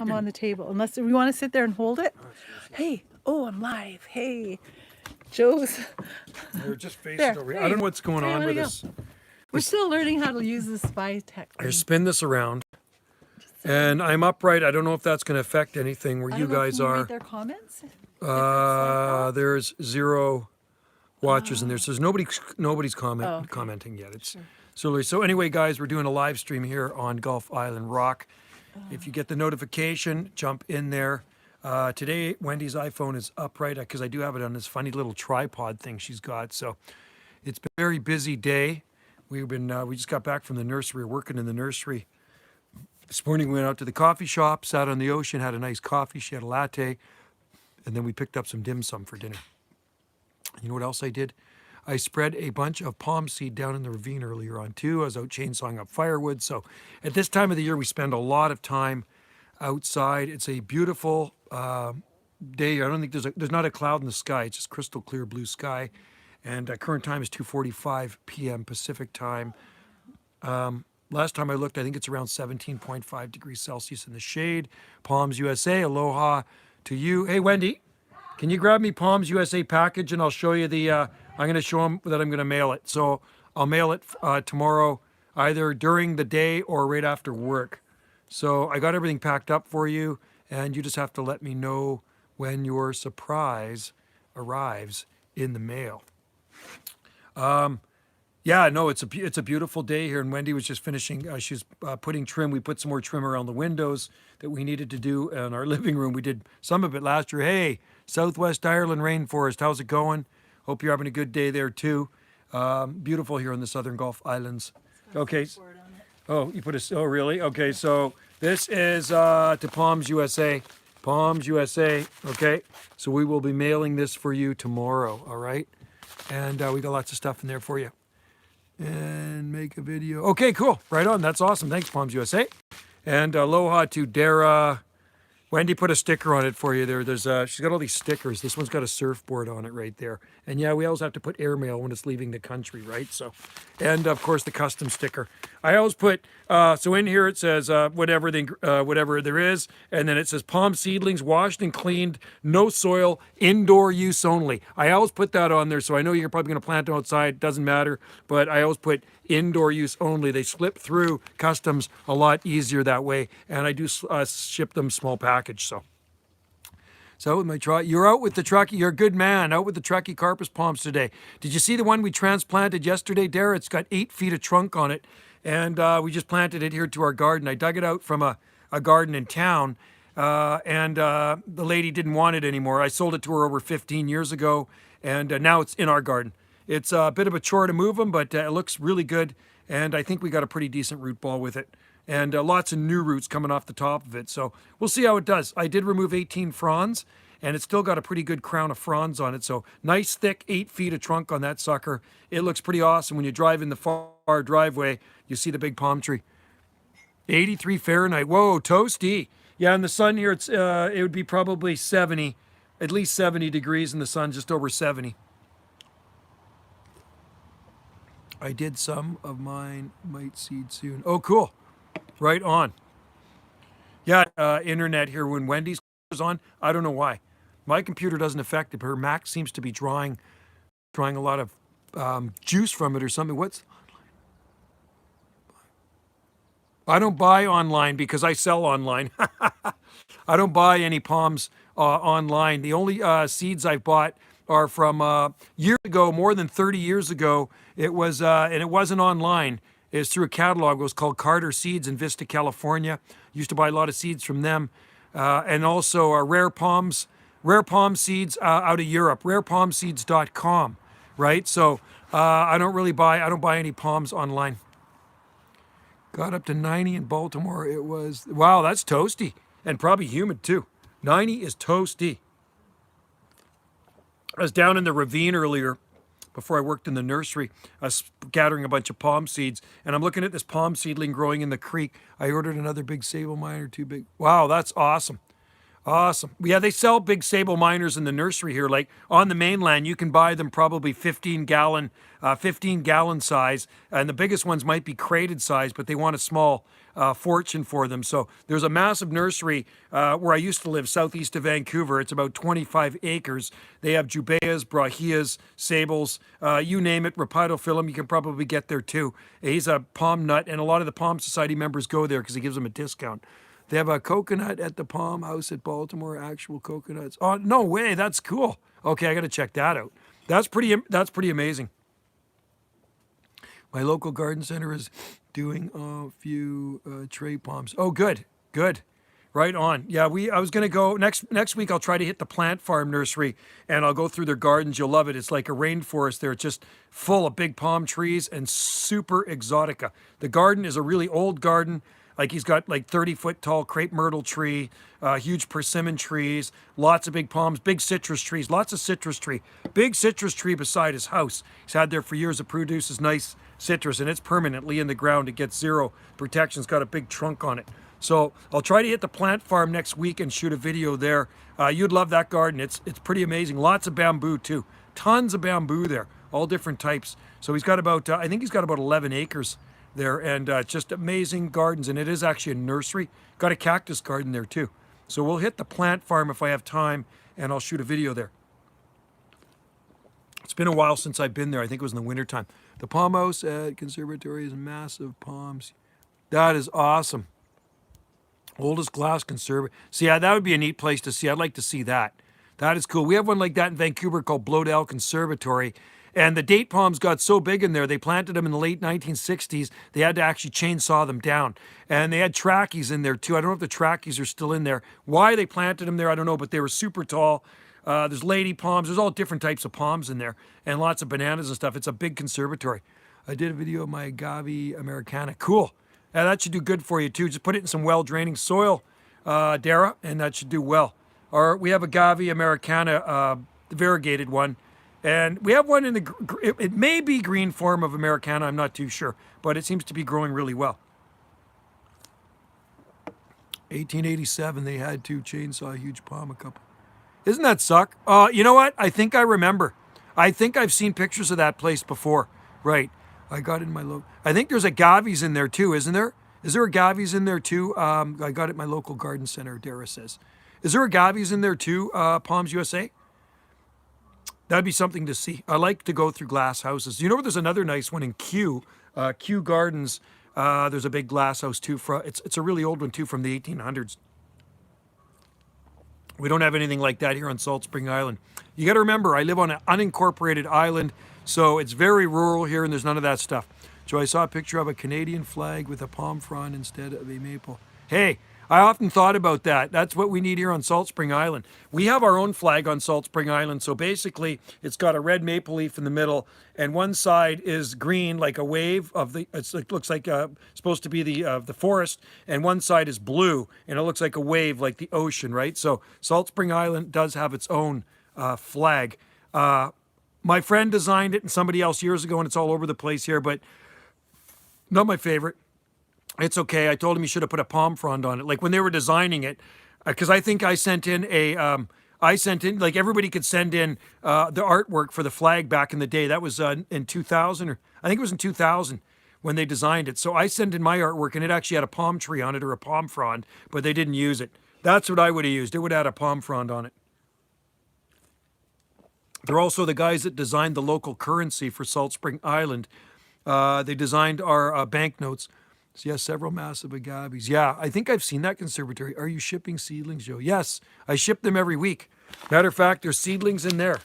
I'm on the table. Unless we want to sit there and hold it. Hey, oh, I'm live. Hey, Joe's. They're just facing There. over here. Hey. I don't know what's going Hey, on where'd with it go? this. We're still learning how to use the spy tech I thing. spin this around, and I'm upright. I don't know if that's going to affect anything where I you don't know, guys can you are. read their comments? If it's like that? There's 0 watchers in there, so there's nobody's commenting yet. It's so early. So anyway, guys, we're doing a live stream here on Gulf Island Rock. If you get the notification, jump in there. Today, Wendy's iPhone is upright because I do have it on this funny little tripod thing she's got. So it's been a very busy day. We just got back from the nursery, working in the nursery. This morning we went out to the coffee shop, sat on the ocean, had a nice coffee. She had a latte, and then we picked up some dim sum for dinner. You know what else I did? I spread a bunch of palm seed down in the ravine earlier on too. I was out chainsawing up firewood. So at this time of the year, we spend a lot of time outside. It's a beautiful day. I don't think there's not a cloud in the sky. It's just crystal clear blue sky. And current time is 2:45 p.m. Pacific time. Last time I looked, I think it's around 17.5 degrees Celsius in the shade. Palms USA, aloha to you. Hey, Wendy, can you grab me Palms USA package and I'll show you the, I'm going to show them that I'm going to mail it. So I'll mail it tomorrow, either during the day or right after work. So I got everything packed up for you, and you just have to let me know when your surprise arrives in the mail. Yeah, no, it's a beautiful day here, and Wendy was just finishing. She's putting trim. We put some more trim around the windows that we needed to do in our living room. We did some of it last year. Hey, Southwest Ireland rainforest, how's it going? Hope you're having a good day there too. Beautiful here on the Southern Gulf Islands. Okay. Oh, you put a. Oh, really? Okay, so this is to Palms USA. Palms USA. Okay, so we will be mailing this for you tomorrow. All right, and we got lots of stuff in there for you. And make a video. Okay, cool. Right on. That's awesome. Thanks, Palms USA. And aloha to Dara. Wendy put a sticker on it for you there. She's got all these stickers. This one's got a surfboard on it right there. And yeah, we always have to put airmail when it's leaving the country, right? So, and of course the custom sticker. I always put, so in here it says whatever there is, and then it says palm seedlings, washed and cleaned, no soil, indoor use only. I always put that on there, so I know you're probably going to plant them outside, doesn't matter, but I always put indoor use only. They slip through customs a lot easier that way, and I do ship them small package. So with my truck, you're out with the truckee. You're a good man. Out with the truckee carpus palms today. Did you see the one we transplanted yesterday, Dara? It's got 8 feet of trunk on it, and we just planted it here to our garden. I dug it out from a garden in town, and the lady didn't want it anymore. I sold it to her over 15 years ago, and now it's in our garden. It's a bit of a chore to move them, but it looks really good, and I think we got a pretty decent root ball with it. And lots of new roots coming off the top of it. So we'll see how it does. I did remove 18 fronds, and it's still got a pretty good crown of fronds on it. So nice, thick 8 feet of trunk on that sucker. It looks pretty awesome. When you drive in the far driveway, you see the big palm tree. 83 Fahrenheit. Whoa, toasty. Yeah, in the sun here, it would be probably 70, at least 70 degrees in the sun, just over 70. I did some of mine, might seed soon. Oh, cool. Right on. Yeah, internet here when Wendy's is on. I don't know why. My computer doesn't affect it, but her Mac seems to be drawing a lot of juice from it or something. I don't buy online because I sell online. I don't buy any palms online. The only seeds I've bought are from years ago, more than 30 years ago. It was, and it wasn't online. It's through a catalog. It was called Carter Seeds in Vista, California. Used to buy a lot of seeds from them, and also rare palm seeds out of Europe. Rarepalmseeds.com, right? So I don't buy any palms online. Got up to 90 in Baltimore. It was wow. That's toasty and probably humid too. 90 is toasty. I was down in the ravine earlier. Before I worked in the nursery, I was gathering a bunch of palm seeds, and I'm looking at this palm seedling growing in the creek. I ordered another big sable mine or 2 big. Wow, that's awesome. Awesome. Yeah, they sell big sable miners in the nursery here. Like on the mainland, you can buy them probably 15 gallon size, and the biggest ones might be crated size, but they want a small fortune for them. So there's a massive nursery where I used to live, southeast of Vancouver. It's about 25 acres. They have jubaeas, brahias, sables, you name it, rapidophyllum. You can probably get there too. He's a palm nut, and a lot of the Palm Society members go there because he gives them a discount. They have a coconut at the Palm House at Baltimore. Actual coconuts. Oh no way! That's cool. Okay, I got to check that out. That's pretty. That's pretty amazing. My local garden center is doing a few tray palms. Oh, good, good. Right on. Yeah, I was gonna go next week. I'll try to hit the plant farm nursery and I'll go through their gardens. You'll love it. It's like a rainforest there. It's just full of big palm trees and super exotica. The garden is a really old garden. Like he's got like 30-foot tall crepe myrtle tree, huge persimmon trees, lots of big palms, big citrus trees, lots of citrus tree. Big citrus tree beside his house. He's had there for years. It produces nice citrus and it's permanently in the ground. It gets zero protection. It's got a big trunk on it. So I'll try to hit the plant farm next week and shoot a video there. You'd love that garden. It's pretty amazing. Lots of bamboo too. Tons of bamboo there, all different types. So he's got about, I think he's got about 11 acres there, and just amazing gardens. And it is actually a nursery. Got a cactus garden there too. So we'll hit the plant farm if I have time, and I'll shoot a video there. It's been a while since I've been there. I think it was in the wintertime. The Palm House at Conservatory is massive palms. That is awesome. Oldest glass conservatory. See, that would be a neat place to see. I'd like to see that. That is cool. We have one like that in Vancouver called Bloedel Conservatory. And the date palms got so big in there, they planted them in the late 1960s. They had to actually chainsaw them down. And they had trackies in there too. I don't know if the trackies are still in there. Why they planted them there, I don't know, but they were super tall. There's lady palms. There's all different types of palms in there and lots of bananas and stuff. It's a big conservatory. I did a video of my agave americana. Cool. Yeah, that should do good for you too. Just put it in some well-draining soil, Dara, and that should do well. Or we have agave americana, the variegated one. And we have one in the, it may be green form of Americana, I'm not too sure, but it seems to be growing really well. 1887, they had to chainsaw a huge palm a couple. Isn't that suck? You know what? I think I remember. I think I've seen pictures of that place before. Right. I got it in my local, I think there's agaves in there too, isn't there? Is there agaves in there too? I got it at my local garden center, Dara says. Is there agaves in there too, Palms USA? That'd be something to see. I like to go through glass houses. You know, there's another nice one in Kew Gardens. There's a big glass house too. It's a really old one too, from the 1800s. We don't have anything like that here on Salt Spring Island. You got to remember, I live on an unincorporated island, so it's very rural here, and there's none of that stuff. So I saw a picture of a Canadian flag with a palm frond instead of a maple. Hey, I often thought about that. That's what we need here on Salt Spring Island. We have our own flag on Salt Spring Island. So basically, it's got a red maple leaf in the middle, and one side is green, like a wave of the. It looks like supposed to be the forest, and one side is blue, and it looks like a wave, like the ocean, right? So Salt Spring Island does have its own flag. My friend designed it, and somebody else years ago, and it's all over the place here, but not my favorite. It's okay. I told him he should have put a palm frond on it. Like when they were designing it, because I think I sent in like everybody could send in the artwork for the flag back in the day. That was in 2000, or I think it was in 2000 when they designed it. So I sent in my artwork and it actually had a palm tree on it or a palm frond, but they didn't use it. That's what I would have used. It would have had a palm frond on it. They're also the guys that designed the local currency for Salt Spring Island. They designed our banknotes. So yes, several massive agaves. Yeah, I think I've seen that conservatory. Are you shipping seedlings, Joe? Yes, I ship them every week. Matter of fact, there's seedlings in there.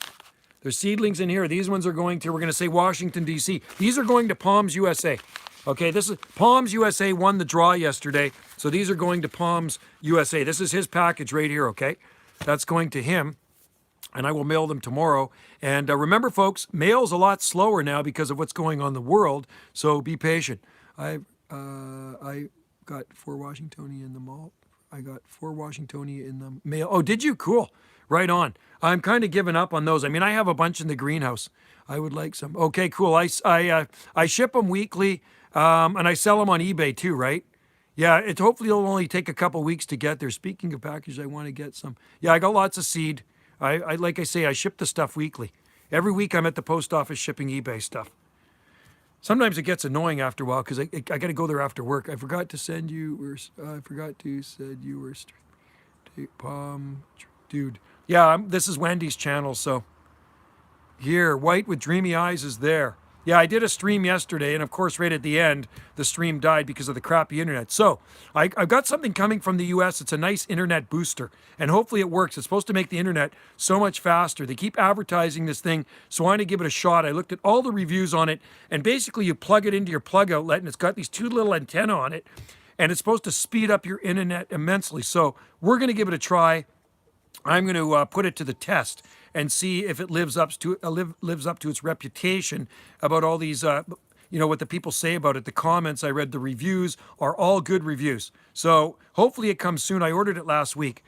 There's seedlings in here. These ones are going to, we're going to say Washington, D.C. These are going to Palms USA. Okay, this is Palms USA won the draw yesterday. So these are going to Palms USA. This is his package right here, okay? That's going to him. And I will mail them tomorrow. And remember, folks, mail's a lot slower now because of what's going on in the world. So be patient. I got 4 Washingtonia in the mall. I got 4 Washingtonia in the mail. Oh, did you? Cool. Right on. I'm kind of giving up on those. I mean, I have a bunch in the greenhouse. I would like some. Okay, cool. I ship them weekly, and I sell them on eBay too, right? Yeah, it hopefully it'll only take a couple weeks to get there. Speaking of packages, I want to get some. Yeah, I got lots of seed. I like I say, I ship the stuff weekly. Every week I'm at the post office shipping eBay stuff. Sometimes it gets annoying after a while because I got to go there after work. I forgot to send you. I forgot to send you were dude. Yeah, this is Wendy's channel, so here, white with dreamy eyes is there. Yeah, I did a stream yesterday, and of course, right at the end, the stream died because of the crappy internet. So, I've got something coming from the US. It's a nice internet booster, and hopefully it works. It's supposed to make the internet so much faster. They keep advertising this thing, so I want to give it a shot. I looked at all the reviews on it, and basically you plug it into your plug outlet, and it's got these two little antennae on it, and it's supposed to speed up your internet immensely. So, we're going to give it a try. I'm going to put it to the test and see if it lives up to its reputation about all these, what the people say about it. The comments I read, the reviews are all good reviews. So hopefully it comes soon. I ordered it last week.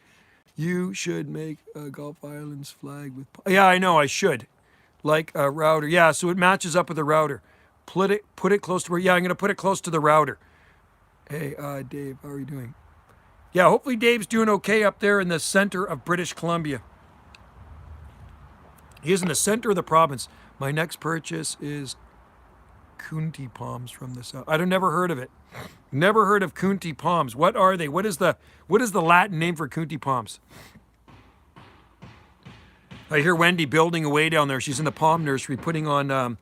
You should make a Gulf Islands flag with. Yeah, I know I should, like a router. Yeah, so it matches up with the router. Put it close to where. Yeah, I'm going to put it close to the router. Hey, Dave, how are you doing? Yeah, hopefully Dave's doing okay up there in the center of British Columbia. He is in the center of the province. My next purchase is Kunti palms from the south. I've never heard of it. Never heard of Kunti palms. What are they? What is the Latin name for Kunti palms? I hear Wendy building away down there. She's in the palm nursery putting on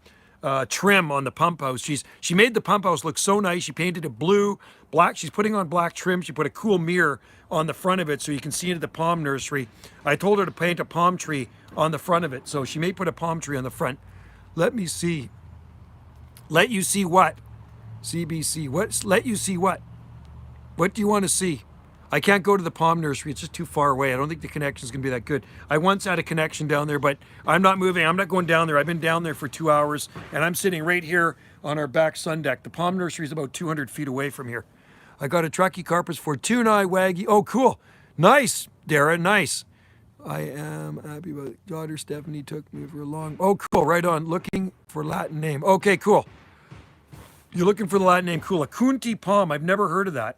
trim on the pump house. She made the pump house look so nice. She painted it blue, black. She's putting on black trim. She put a cool mirror on the front of it so you can see into the palm nursery. I told her to paint a palm tree on the front of it, so she may put a palm tree on the front. Let me see. Let you see what? CBC. What? Let you see what? What do you want to see? I can't go to the palm nursery. It's just too far away. I don't think the connection's going to be that good. I once had a connection down there, but I'm not moving. I'm not going down there. I've been down there for 2 hours, and I'm sitting right here on our back sun deck. The palm nursery is about 200 feet away from here. I got a truckee carpus for tuna waggy. Oh, cool. Nice, Dara. Nice. I am happy about it. Daughter Stephanie took me for a long. Oh, cool. Right on. Looking for Latin name. Okay, cool. You're looking for the Latin name. Cool. A Kunti palm. I've never heard of that.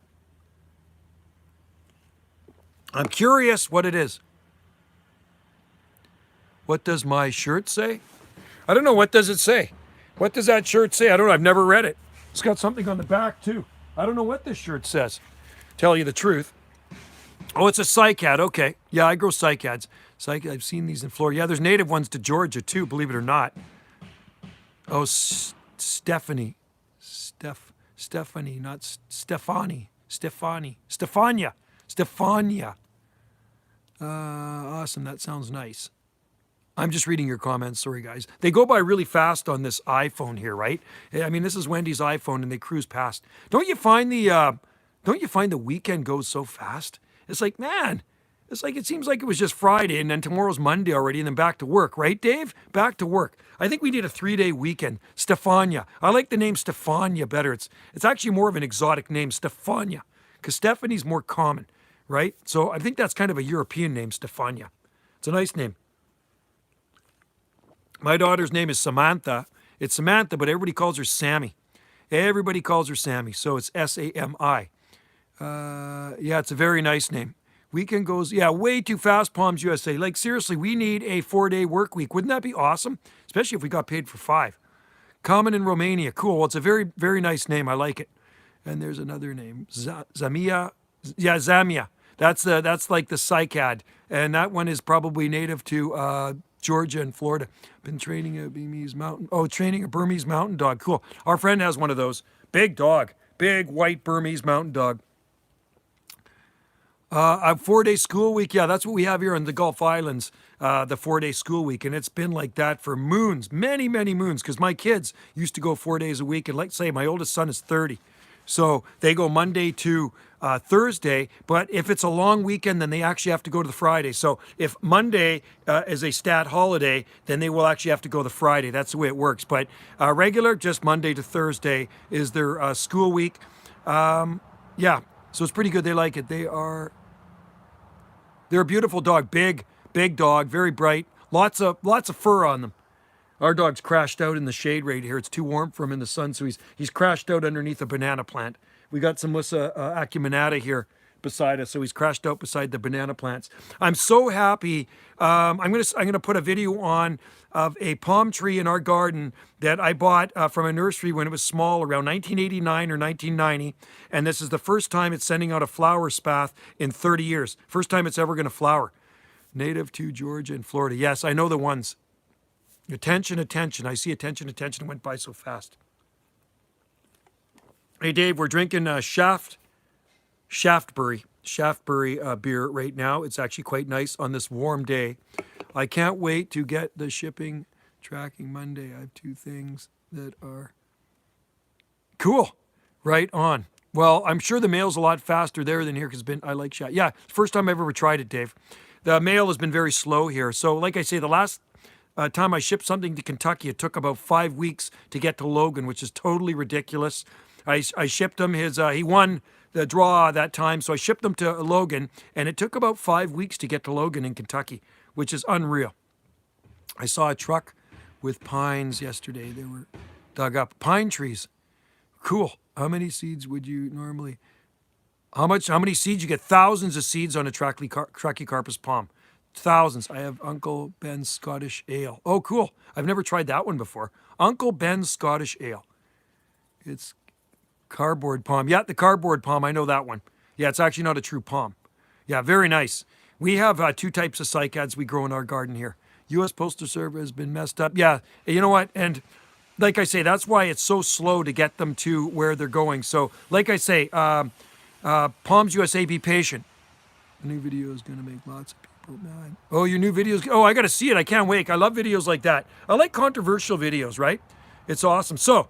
I'm curious what it is. What does my shirt say? I don't know. What does it say? What does that shirt say? I don't know. I've never read it. It's got something on the back, too. I don't know what this shirt says. Tell you the truth. Oh, it's a cycad. Okay. Yeah, I grow cycads. I've seen these in Florida. Yeah, there's native ones to Georgia, too, believe it or not. Oh, Stephanie. Stephanie, not Stephanie. Stephania. Awesome. That sounds nice. I'm just reading your comments. Sorry, guys. They go by really fast on this iPhone here, right? I mean, this is Wendy's iPhone, and they cruise past. Don't you find the weekend goes so fast? It's like, man, it's like it seems like it was just Friday, and then tomorrow's Monday already, and then back to work, right, Dave? Back to work. I think we need a 3-day weekend. Stefania. I like the name Stefania better. It's actually more of an exotic name, Stefania, because Stephanie's more common, right? So I think that's kind of a European name, Stefania. It's a nice name. My daughter's name is Samantha. It's Samantha, but everybody calls her Sammy. Everybody calls her Sammy, so it's S-A-M-I. Yeah, it's a very nice name. Weekend goes, yeah, way too fast, Palms USA. Like, seriously, we need a 4-day work week. Wouldn't that be awesome? Especially if we got paid for 5. Common in Romania. Cool. Well, it's a very, very nice name. I like it. And there's another name. Zamia. Yeah, Zamia. That's like the cycad. And that one is probably native to Georgia and Florida. Been training a Burmese mountain dog. Cool. Our friend has one of those. Big dog. Big white Burmese mountain dog. A 4-day school week. Yeah, that's what we have here in the Gulf Islands, the 4-day school week. And it's been like that for moons, many, many moons, because my kids used to go 4 days a week. And like say, my oldest son is 30. So they go Monday to Thursday. But if it's a long weekend, then they actually have to go to the Friday. So if Monday is a stat holiday, then they will actually have to go the Friday. That's the way it works. But regular, just Monday to Thursday is their school week. Yeah, so it's pretty good. They like it. They're a beautiful dog. Big dog, very bright. Lots of fur on them. Our dog's crashed out in the shade right here. It's too warm for him in the sun, so he's crashed out underneath a banana plant We got some Musa acuminata here beside us, so he's crashed out beside the banana plants. I'm so happy. I'm gonna put a video on of a palm tree in our garden that I bought from a nursery when it was small, around 1989 or 1990, and this is the first time it's sending out a flower spath in 30 years. First time it's ever going to flower. Native to Georgia and Florida. Yes, I know the ones. Attention, attention. I see attention, attention. It went by so fast. Hey, Dave, we're drinking Shaftesbury beer right now. It's actually quite nice on this warm day. I can't wait to get the shipping tracking Monday. I have 2 things that are cool. Right on. Well, I'm sure the mail's a lot faster there than here because I like Shaft. Yeah, first time I've ever tried it, Dave. The mail has been very slow here. So, like I say, the last time I shipped something to Kentucky, it took about 5 weeks to get to Logan, which is totally ridiculous. I shipped him he won the draw that time, so I shipped them to Logan, and it took about 5 weeks to get to Logan in Kentucky, which is unreal. I saw a truck with pines yesterday. They were dug up. Pine trees. Cool. How many seeds would you normally... How many seeds? You get thousands of seeds on a Trachycarpus palm. Thousands. I have Uncle Ben's Scottish Ale. Oh, cool. I've never tried that one before. Uncle Ben's Scottish Ale. It's cardboard palm. Yeah, the cardboard palm. I know that one. Yeah, it's actually not a true palm. Yeah, very nice. We have 2 types of cycads we grow in our garden here. U.S. Postal Service has been messed up. Yeah, you know what? And like I say, that's why it's so slow to get them to where they're going. So, like I say, Palms USA, be patient. The new video is going to make lots of people mad. Oh, your new videos. Oh, I got to see it. I can't wait. I love videos like that. I like controversial videos, right? It's awesome. So,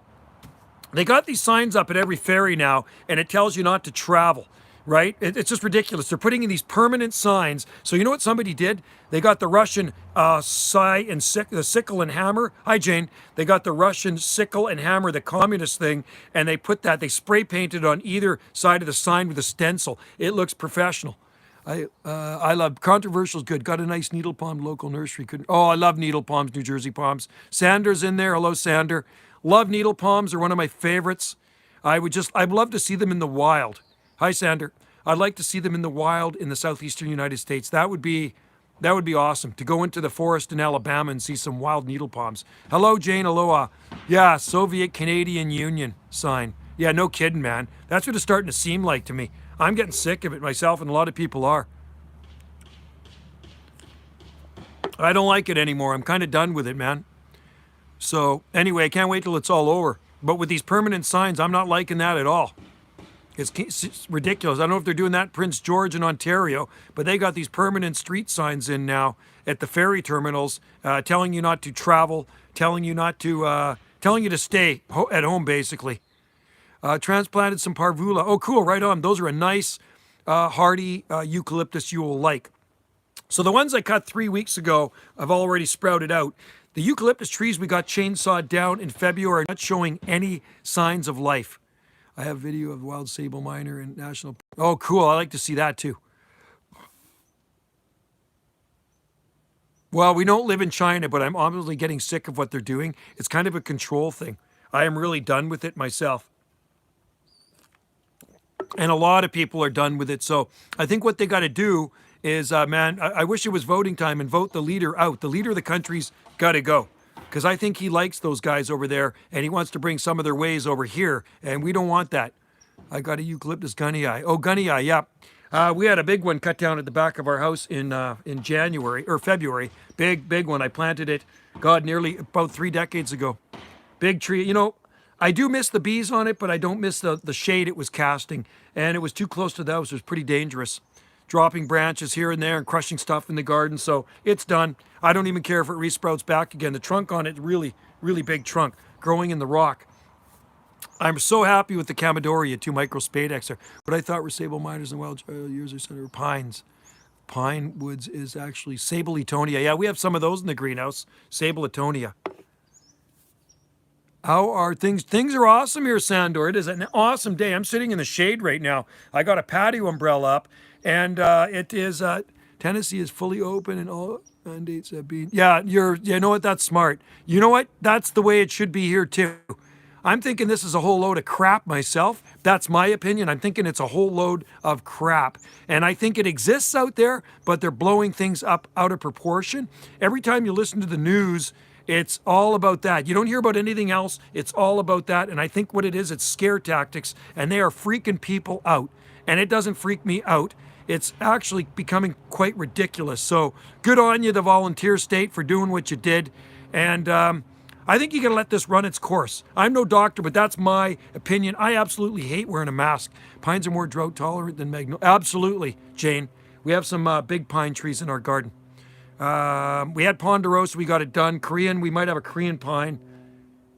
they got these signs up at every ferry now, and it tells you not to travel, right? It's just ridiculous. They're putting in these permanent signs. So you know what somebody did? They got the Russian the sickle and hammer. Hi, Jane. They got the Russian sickle and hammer, the communist thing, and they they spray painted on either side of the sign with a stencil. It looks professional. I love controversial's good. Got a nice needle palm local nursery. I love needle palms, New Jersey palms. Sander's in there. Hello, Sander. Love needle palms. They're one of my favorites. I'd love to see them in the wild. Hi, Sander. I'd like to see them in the wild in the southeastern United States. That would be awesome, to go into the forest in Alabama and see some wild needle palms. Hello, Jane. Aloha. Yeah, Soviet-Canadian Union sign. Yeah, no kidding, man. That's what it's starting to seem like to me. I'm getting sick of it myself, and a lot of people are. I don't like it anymore. I'm kind of done with it, man. So, anyway, I can't wait till it's all over. But with these permanent signs, I'm not liking that at all. It's ridiculous. I don't know if they're doing that in Prince George in Ontario, but they got these permanent street signs in now at the ferry terminals, telling you not to travel, telling you to stay at home, basically. Transplanted some parvula. Oh, cool. Right on. Those are a nice, hardy eucalyptus you will like. So the ones I cut 3 weeks ago have already sprouted out. The eucalyptus trees we got chainsawed down in February are not showing any signs of life. I have video of wild sable miner and national... Oh, cool. I like to see that too. Well, we don't live in China, but I'm obviously getting sick of what they're doing. It's kind of a control thing. I am really done with it myself. And a lot of people are done with it. So I think what they got to do is, I wish it was voting time and vote the leader out. The leader of the country's got to go. Because I think he likes those guys over there, and he wants to bring some of their ways over here, and we don't want that. I got a eucalyptus gunny eye. Oh, gunny eye, yeah. We had a big one cut down at the back of our house in January, or February. Big one. I planted it, nearly about 3 decades ago. Big tree. You know, I do miss the bees on it, but I don't miss the shade it was casting. And it was too close to the house. It was pretty dangerous. Dropping branches here and there and crushing stuff in the garden. So it's done. I don't even care if it resprouts back again. The trunk on it, really, really big trunk, growing in the rock. I'm so happy with the Camadoria 2 microspadex there. What I thought were sable miners and wild years or so were pines. Pine woods is actually Sableetonia. Yeah, we have some of those in the greenhouse. Sableetonia. How are things? Things are awesome here, Sandor. It is an awesome day. I'm sitting in the shade right now. I got a patio umbrella up, and it is Tennessee is fully open and all mandates have been. Yeah, you know what? That's smart. You know what? That's the way it should be here too. I'm thinking this is a whole load of crap myself. That's my opinion. I'm thinking it's a whole load of crap. And I think it exists out there, but they're blowing things up out of proportion. Every time you listen to the news, it's all about that. You don't hear about anything else. It's all about that. And I think what it is, it's scare tactics, and they are freaking people out. And it doesn't freak me out. It's actually becoming quite ridiculous. So good on you, the volunteer state, for doing what you did. And I think you got to let this run its course. I'm no doctor, but that's my opinion. I absolutely hate wearing a mask. Pines are more drought tolerant than magnolia. Absolutely, Jane. We have some big pine trees in our garden. We had ponderosa, we got it done. Korean, we might have a Korean pine.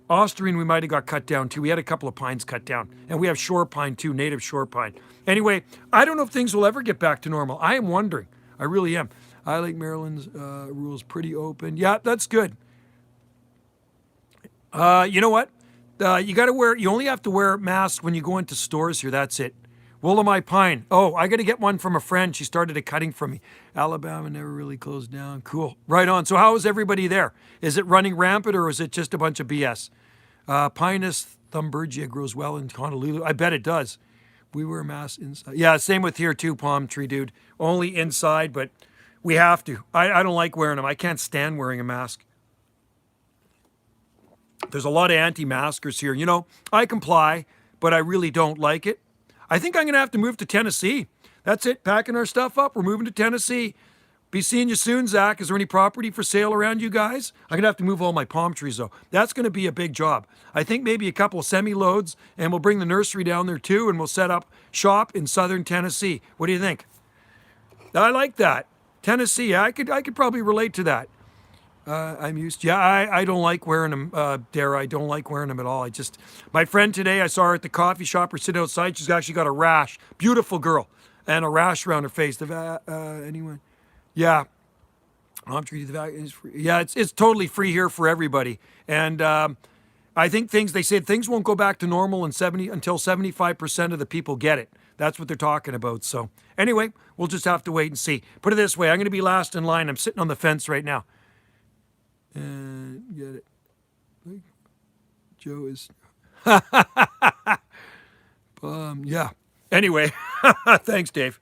Austrian, we might have got cut down too. We had a couple of pines cut down. And we have shore pine too, native shore pine. Anyway, I don't know if things will ever get back to normal. I am wondering. I really am. I like Maryland's rules pretty open. Yeah, that's good. You know what? You only have to wear masks when you go into stores here. That's it. Willamette pine. Oh, I got to get one from a friend. She started a cutting from me. Alabama never really closed down. Cool. Right on. So how is everybody there? Is it running rampant or is it just a bunch of BS? Pinus thunbergia grows well in Honolulu. I bet it does. We wear masks inside. Yeah, same with here too, palm tree dude. Only inside, but we have to. I don't like wearing them. I can't stand wearing a mask. There's a lot of anti-maskers here. You know, I comply, but I really don't like it. I think I'm going to have to move to Tennessee. That's it. Packing our stuff up. We're moving to Tennessee. Be seeing you soon, Zach. Is there any property for sale around you guys? I'm going to have to move all my palm trees, though. That's going to be a big job. I think maybe a couple of semi-loads, and we'll bring the nursery down there, too, and we'll set up shop in southern Tennessee. What do you think? I like that. Tennessee, I could probably relate to that. I'm used. Yeah, I don't like wearing them, Dara. I don't like wearing them at all. My friend today, I saw her at the coffee shop. We're sitting outside. She's actually got a rash. Beautiful girl, and a rash around her face. Anyone? Yeah. I'm treated the vaccine is free. Yeah, it's totally free here for everybody. And I think they said things won't go back to normal until 75% of the people get it. That's what they're talking about. So anyway, we'll just have to wait and see. Put it this way, I'm going to be last in line. I'm sitting on the fence right now. And get it. Joe is yeah. Anyway, thanks, Dave.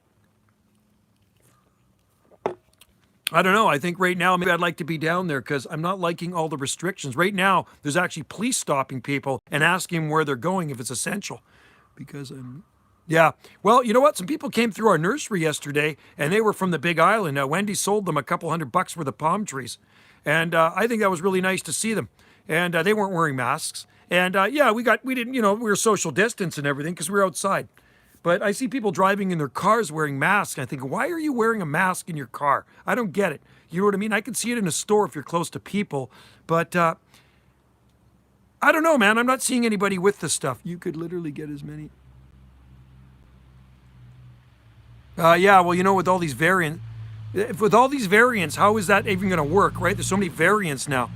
I don't know. I think right now maybe I'd like to be down there because I'm not liking all the restrictions. Right now, there's actually police stopping people and asking them where they're going if it's essential. Because yeah. Well, you know what? Some people came through our nursery yesterday and they were from the Big Island. Now, Wendy sold them a couple $100 worth of palm trees. And I think that was really nice to see them. And they weren't wearing masks. And yeah, we were social distance and everything because we were outside. But I see people driving in their cars wearing masks. I think, why are you wearing a mask in your car? I don't get it. You know what I mean? I can see it in a store if you're close to people. But I don't know, man. I'm not seeing anybody with this stuff. You could literally get as many. Yeah, well, you know, with all these variants, how is that even going to work, right? There's so many variants now.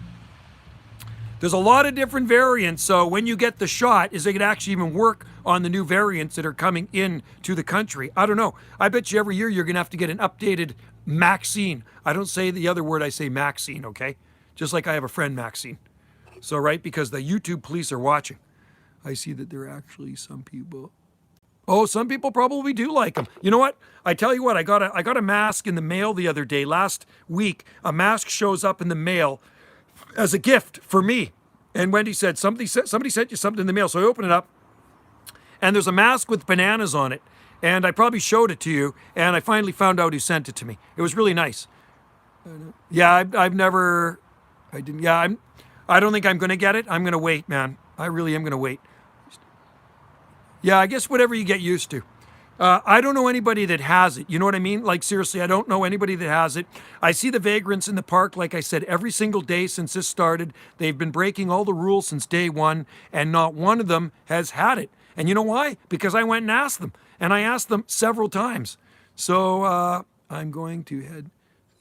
There's a lot of different variants, so when you get the shot, is it going to actually even work on the new variants that are coming in to the country? I don't know. I bet you every year you're going to have to get an updated vaccine. I don't say the other word, I say vaccine, okay? Just like I have a friend, Maxine. So, right, because the YouTube police are watching. I see that there are actually some people. Oh, some people probably do like them. You know what? I tell you what, I got a mask in the mail the other day. Last week, a mask shows up in the mail as a gift for me. And Wendy said, somebody sent you something in the mail. So I open it up, and there's a mask with bananas on it. And I probably showed it to you, and I finally found out who sent it to me. It was really nice. Yeah, I don't think I'm going to get it. I'm going to wait, man. I really am going to wait. Yeah, I guess whatever you get used to. I don't know anybody that has it. You know what I mean? Like, seriously, I don't know anybody that has it. I see the vagrants in the park, like I said, every single day since this started. They've been breaking all the rules since day one, and not one of them has had it. And you know why? Because I went and asked them. And I asked them several times. So I'm going to head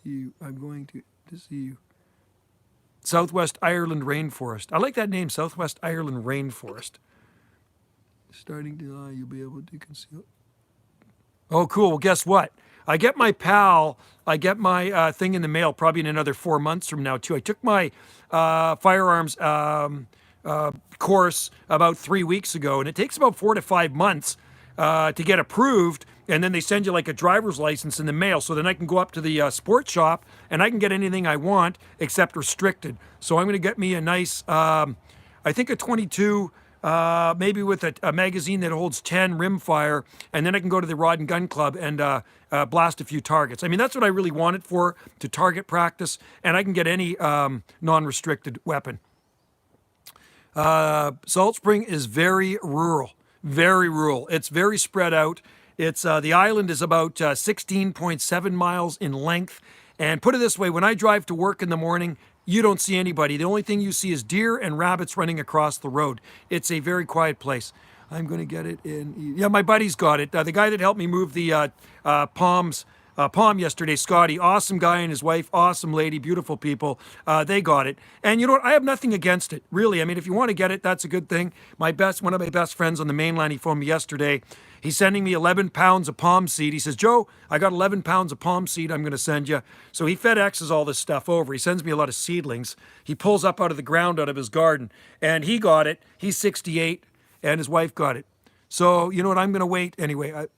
you. I'm going to see you. Southwest Ireland Rainforest. I like that name, Southwest Ireland Rainforest. Starting July, you'll be able to conceal. Oh, cool. Well, guess what? I get my thing in the mail probably in another 4 months from now, too. I took my firearms course about 3 weeks ago, and it takes about 4 to 5 months to get approved, and then they send you like a driver's license in the mail, so then I can go up to the sports shop and I can get anything I want except restricted. So I'm going to get me a nice, I think a 22, maybe with a magazine that holds 10 rimfire, and then I can go to the Rod and Gun Club and blast a few targets. I mean, that's what I really want it for, to target practice, and I can get any non-restricted weapon. Salt Spring is very rural, very rural. It's very spread out. It's the island is about 16.7 miles in length. And put it this way, when I drive to work in the morning, you don't see anybody. The only thing you see is deer and rabbits running across the road. It's a very quiet place. I'm going to get it in. Yeah, my buddy's got it. The guy that helped me move the palm yesterday, Scotty, awesome guy, and his wife, awesome lady, beautiful people. They got it. And you know what? I have nothing against it, really. I mean, if you want to get it, that's a good thing. One of my best friends on the mainland, he phoned me yesterday. He's sending me 11 pounds of palm seed. He says, Joe, I got 11 pounds of palm seed I'm going to send you. So he FedExes all this stuff over. He sends me a lot of seedlings. He pulls up out of the ground out of his garden. And he got it. He's 68, and his wife got it. So, you know what? I'm going to wait anyway.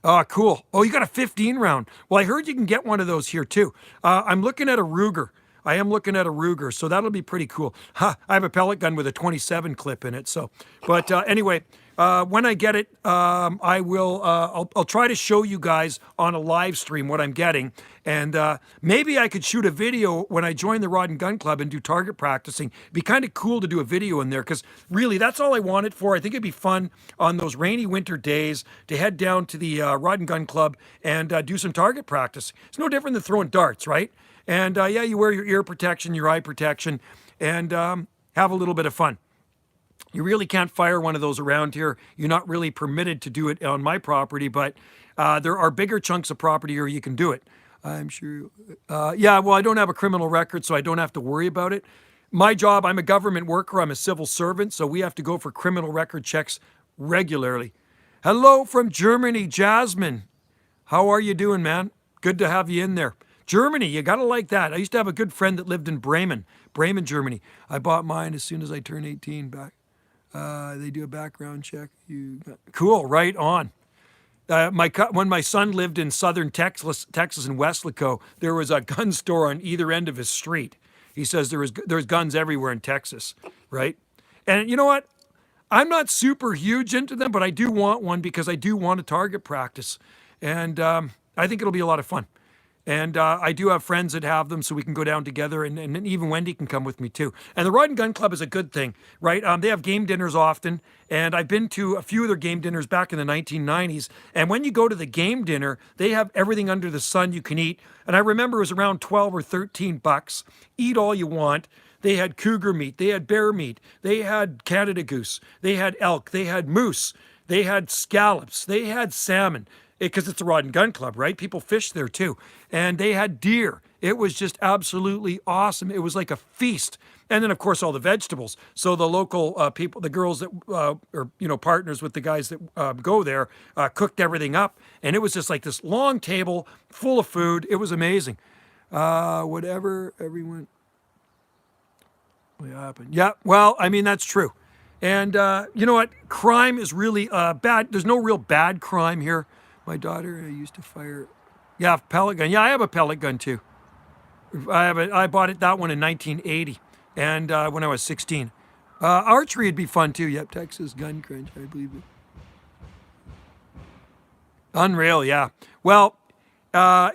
Oh, cool. Oh, you got a 15 round. Well, I heard you can get one of those here too. I'm looking at a Ruger. I am looking at a Ruger, so that'll be pretty cool. I have a pellet gun with a 27 clip in it. So, but anyway, when I get it, I will. I'll try to show you guys on a live stream what I'm getting, and maybe I could shoot a video when I join the Rod and Gun Club and do target practicing. It'd be kind of cool to do a video in there, because really, that's all I want it for. I think it'd be fun on those rainy winter days to head down to the Rod and Gun Club and do some target practice. It's no different than throwing darts, right? And yeah, you wear your ear protection, your eye protection, and have a little bit of fun. You really can't fire one of those around here. You're not really permitted to do it on my property, but there are bigger chunks of property where you can do it. I'm sure. Yeah, well, I don't have a criminal record, so I don't have to worry about it. My job, I'm a government worker. I'm a civil servant, so we have to go for criminal record checks regularly. Hello from Germany, Jasmine. How are you doing, man? Good to have you in there. Germany, you gotta like that. I used to have a good friend that lived in Bremen, Germany. I bought mine as soon as I turned 18 back. They do a background check. Cool, right on. When my son lived in southern Texas in Weslaco, there was a gun store on either end of his street. He says there's guns everywhere in Texas, right? And you know what? I'm not super huge into them, but I do want one because I do want to target practice. And I think it'll be a lot of fun. And I do have friends that have them, so we can go down together, and even Wendy can come with me too. And the Rod and Gun Club is a good thing, right? They have game dinners often, and I've been to a few of their game dinners back in the 1990s. And when you go to the game dinner, they have everything under the sun you can eat. And I remember it was around 12 or 13 bucks. Eat all you want. They had cougar meat, they had bear meat, they had Canada goose, they had elk, they had moose, they had scallops, they had salmon. Because it's a Rod and Gun Club, right? People fish there too. And they had deer. It was just absolutely awesome. It was like a feast. And then, of course, all the vegetables. So the local people, the girls that are partners with the guys that go there, cooked everything up. And it was just like this long table full of food. It was amazing. Whatever, everyone. What happened? Yeah, well, I mean, that's true. And you know what? Crime is really bad. There's no real bad crime here. My daughter used to fire, pellet gun. Yeah, I have a pellet gun too. I bought that one in 1980, and when I was 16. Archery would be fun too. Yep, Texas Gun Crunch, I believe it. Unreal, yeah. Well,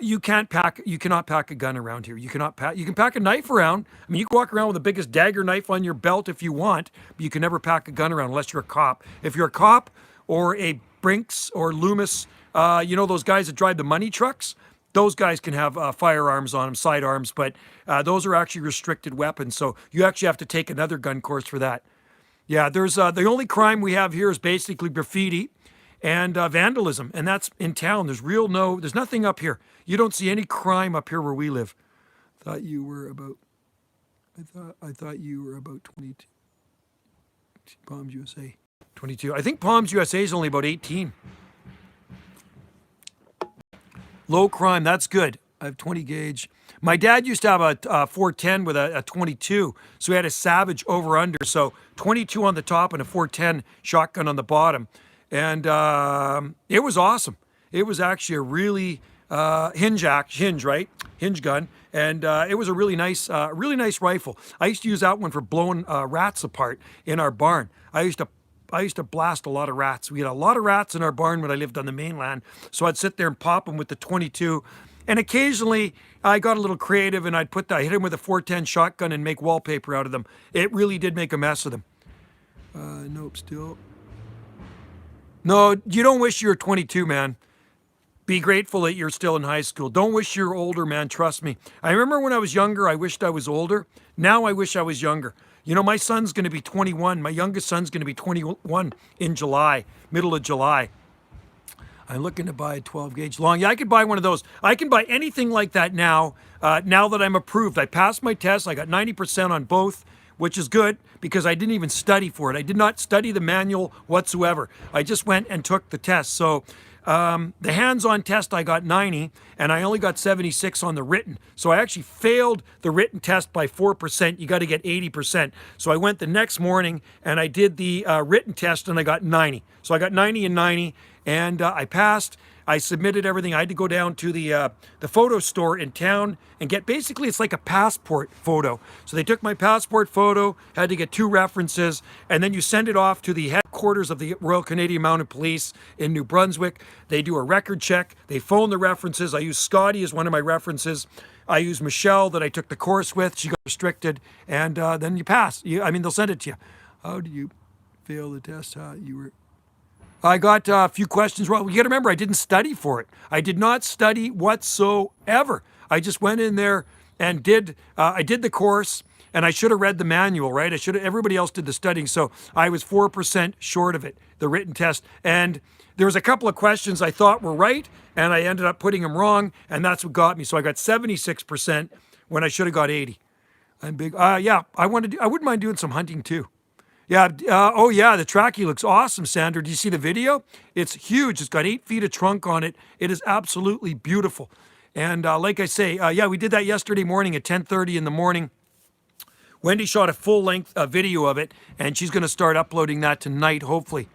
you cannot pack a gun around here. You can pack a knife around. I mean, you can walk around with the biggest dagger knife on your belt if you want, but you can never pack a gun around unless you're a cop. If you're a cop or a Brinks or Loomis, those guys that drive the money trucks, those guys can have firearms on them, sidearms, but those are actually restricted weapons. So you actually have to take another gun course for that. Yeah, there's the only crime we have here is basically graffiti and vandalism, and that's in town. There's nothing up here. You don't see any crime up here where we live. I thought you were about 22. Palms USA. 22. I think Palms USA is only about 18. Low crime, that's good. I have 20 gauge. My dad used to have a 410 with a 22, so he had a Savage over under. So 22 on the top and a 410 shotgun on the bottom, and it was awesome. It was actually a really hinge gun, and it was a really nice rifle. I used to use that one for blowing rats apart in our barn. I used to blast a lot of rats. We had a lot of rats in our barn when I lived on the mainland, so I'd sit there and pop them with the 22. And occasionally I got a little creative and I'd hit them with a 410 shotgun and make wallpaper out of them. It really did make a mess of them. Nope, still. No, you don't wish you were 22, man. Be grateful that you're still in high school. Don't wish you're older, man. Trust me. I remember when I was younger, I wished I was older. Now I wish I was younger. You know, my son's going to be 21. My youngest son's going to be 21 in July, middle of July. I'm looking to buy a 12 gauge long. Yeah, I could buy one of those. I can buy anything like that now, now that I'm approved. I passed my test. I got 90% on both, which is good because I didn't even study for it. I did not study the manual whatsoever. I just went and took the test. So the hands-on test, I got 90, and I only got 76 on the written. So I actually failed the written test by 4%. You got to get 80%. So I went the next morning, and I did the written test, and I got 90. So I got 90 and 90. And I passed. I submitted everything. I had to go down to the photo store in town and get, basically it's like a passport photo. So they took my passport photo, had to get 2 references, and then you send it off to the headquarters of the Royal Canadian Mounted Police in New Brunswick. They do a record check. They phone the references. I use Scotty as one of my references. I use Michelle that I took the course with. She got restricted, and then you pass. They'll send it to you. How do you fail the test? I got a few questions wrong. You got to remember, I didn't study for it. I did not study whatsoever. I just went in there and I did the course, and I should have read the manual, right? Everybody else did the studying, so I was 4% short of it, the written test. And there was a couple of questions I thought were right, and I ended up putting them wrong, and that's what got me. So I got 76% when I should have got 80. I'm big. Yeah, I wouldn't mind doing some hunting too. Yeah. Oh, yeah. The trackie looks awesome, Sandra. Do you see the video? It's huge. It's got 8 feet of trunk on it. It is absolutely beautiful. And like I say, yeah, we did that yesterday morning at 10:30 in the morning. Wendy shot a full-length video of it, and she's going to start uploading that tonight, hopefully.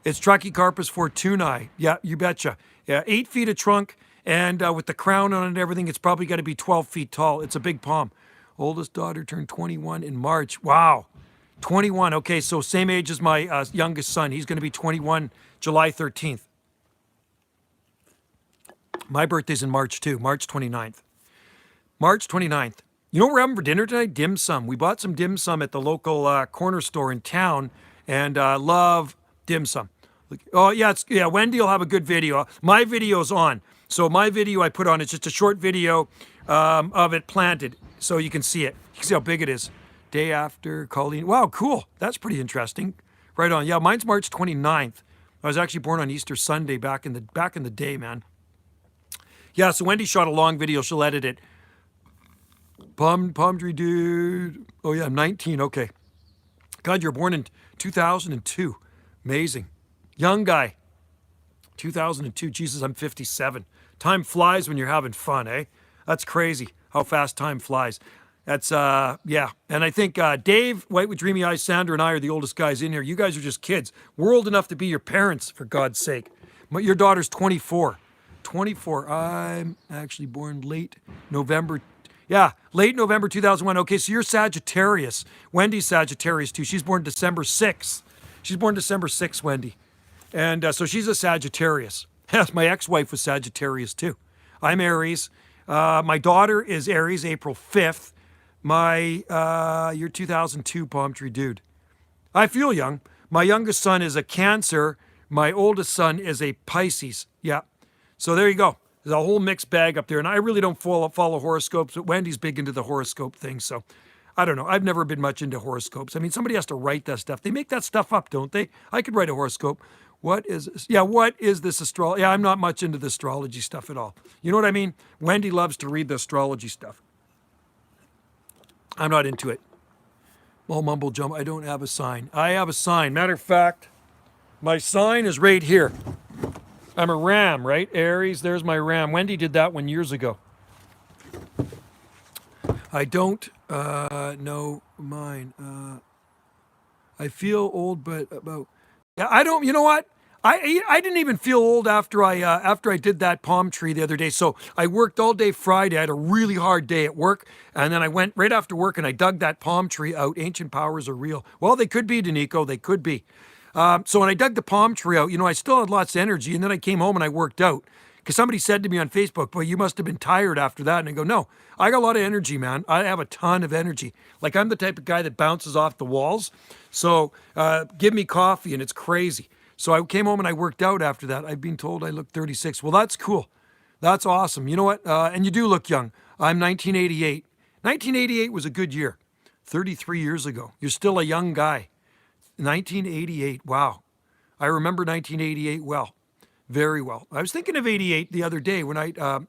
It's Trachycarpus fortunei. Yeah, you betcha. Yeah, 8 feet of trunk, and with the crown on it and everything, it's probably got to be 12 feet tall. It's a big palm. Oldest daughter turned 21 in March. Wow. 21. Okay, so same age as my youngest son. He's going to be 21 July 13th. My birthday's in March too, March 29th. March 29th. You know what we're having for dinner tonight? Dim sum. We bought some dim sum at the local corner store in town, and love dim sum. Oh, yeah, Wendy will have a good video. My video's on. So my video I put on, it's just a short video of it planted, so you can see it. You can see how big it is. Day after Colleen. Wow, cool. That's pretty interesting. Right on. Yeah, mine's March 29th. I was actually born on Easter Sunday back in the day, man. Yeah, so Wendy shot a long video. She'll edit it. Palm tree dude. Oh yeah, I'm 19. Okay. God, you're born in 2002. Amazing. Young guy. 2002. Jesus, I'm 57. Time flies when you're having fun, eh? That's crazy how fast time flies. That's, yeah. And I think Dave, White with Dreamy Eyes, Sandra, and I are the oldest guys in here. You guys are just kids. We're old enough to be your parents, for God's sake. Your daughter's 24. 24. I'm actually born late November. Yeah, late November 2001. Okay, so you're Sagittarius. Wendy's Sagittarius, too. She's born December 6th. She's born December 6th, Wendy. And so she's a Sagittarius. Yes, my ex-wife was Sagittarius, too. I'm Aries. My daughter is Aries, April 5th. You're 2002, Palm Tree Dude. I feel young. My youngest son is a Cancer. My oldest son is a Pisces. Yeah. So there you go. There's a whole mixed bag up there. And I really don't follow horoscopes, but Wendy's big into the horoscope thing. So I don't know. I've never been much into horoscopes. I mean, somebody has to write that stuff. They make that stuff up, don't they? I could write a horoscope. What is this astrology? Yeah, I'm not much into the astrology stuff at all. You know what I mean? Wendy loves to read the astrology stuff. I'm not into it. Well, mumble jump. I don't have a sign. I have a sign. Matter of fact, my sign is right here. I'm a ram, right? Aries, there's my ram. Wendy did that one years ago. I don't know mine. I feel old, but about yeah, I don't. You know what? I didn't even feel old after I did that palm tree the other day. So I worked all day Friday. I had a really hard day at work, and then I went right after work and I dug that palm tree out. Ancient powers are real. Well, they could be, Danico. They could be. So when I dug the palm tree out, I still had lots of energy, and then I came home and I worked out. Because somebody said to me on Facebook, "Boy, you must have been tired after that." And I go, "No, I got a lot of energy, man. I have a ton of energy. Like I'm the type of guy that bounces off the walls. So give me coffee, and it's crazy." So I came home and I worked out after that. I've been told I look 36. Well, that's cool. That's awesome. You know what? And you do look young. I'm 1988. 1988 was a good year. 33 years ago. You're still a young guy. 1988. Wow. I remember 1988 well. Very well. I was thinking of 88 the other day when I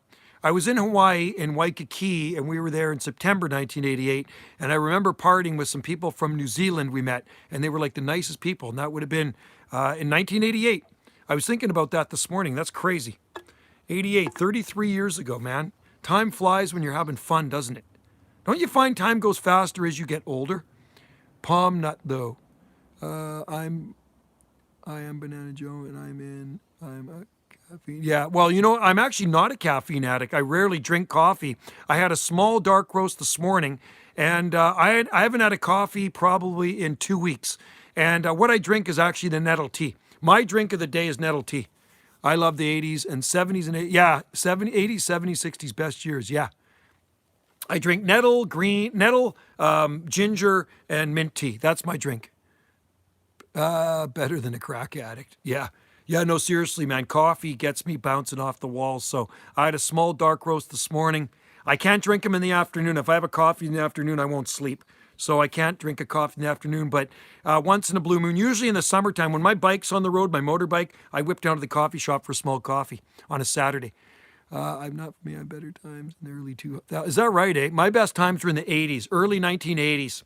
was in Hawaii in Waikiki, and we were there in September 1988, and I remember partying with some people from New Zealand we met, and they were like the nicest people, and that would have been in 1988. I was thinking about that this morning. That's crazy. 88, 33 years ago, man. Time flies when you're having fun, doesn't it? Don't you find time goes faster as you get older? Palm nut, though. I am Banana Joe, and I'm a caffeine. Yeah, well, I'm actually not a caffeine addict. I rarely drink coffee. I had a small dark roast this morning, and I haven't had a coffee probably in 2 weeks. And what I drink is actually the nettle tea. My drink of the day is nettle tea. I love the 80s and 70s and 80s. Yeah, 80s, 70s, 60s, best years. Yeah. I drink nettle, ginger, and mint tea. That's my drink. Better than a crack addict. Yeah. Yeah, no, seriously, man. Coffee gets me bouncing off the walls. So I had a small dark roast this morning. I can't drink them in the afternoon. If I have a coffee in the afternoon, I won't sleep. So I can't drink a coffee in the afternoon. But once in a blue moon, usually in the summertime, when my bike's on the road, my motorbike, I whip down to the coffee shop for a small coffee on a Saturday. I'm not for me. I have better times in the early two. Is that right, eh? My best times were in the 80s, early 1980s.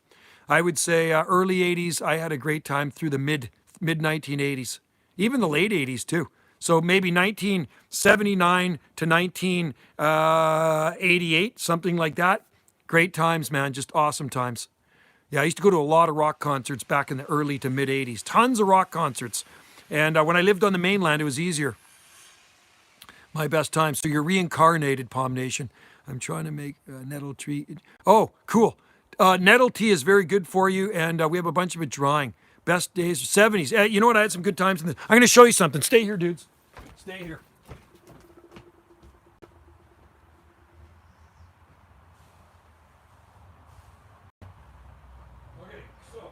I would say early 80s, I had a great time through the mid 1980s, even the late 80s too. So maybe 1979 to 1988, something like that. Great times, man. Just awesome times. Yeah, I used to go to a lot of rock concerts back in the early to mid 80s. Tons of rock concerts. And when I lived on the mainland, it was easier. My best time. So you're reincarnated, Palm Nation. I'm trying to make nettle tree. Oh, cool. Nettle tea is very good for you, and we have a bunch of it drying. Best days, 70s. You know what? I had some good times in this. I'm going to show you something. Stay here, dudes. Stay here. Okay, so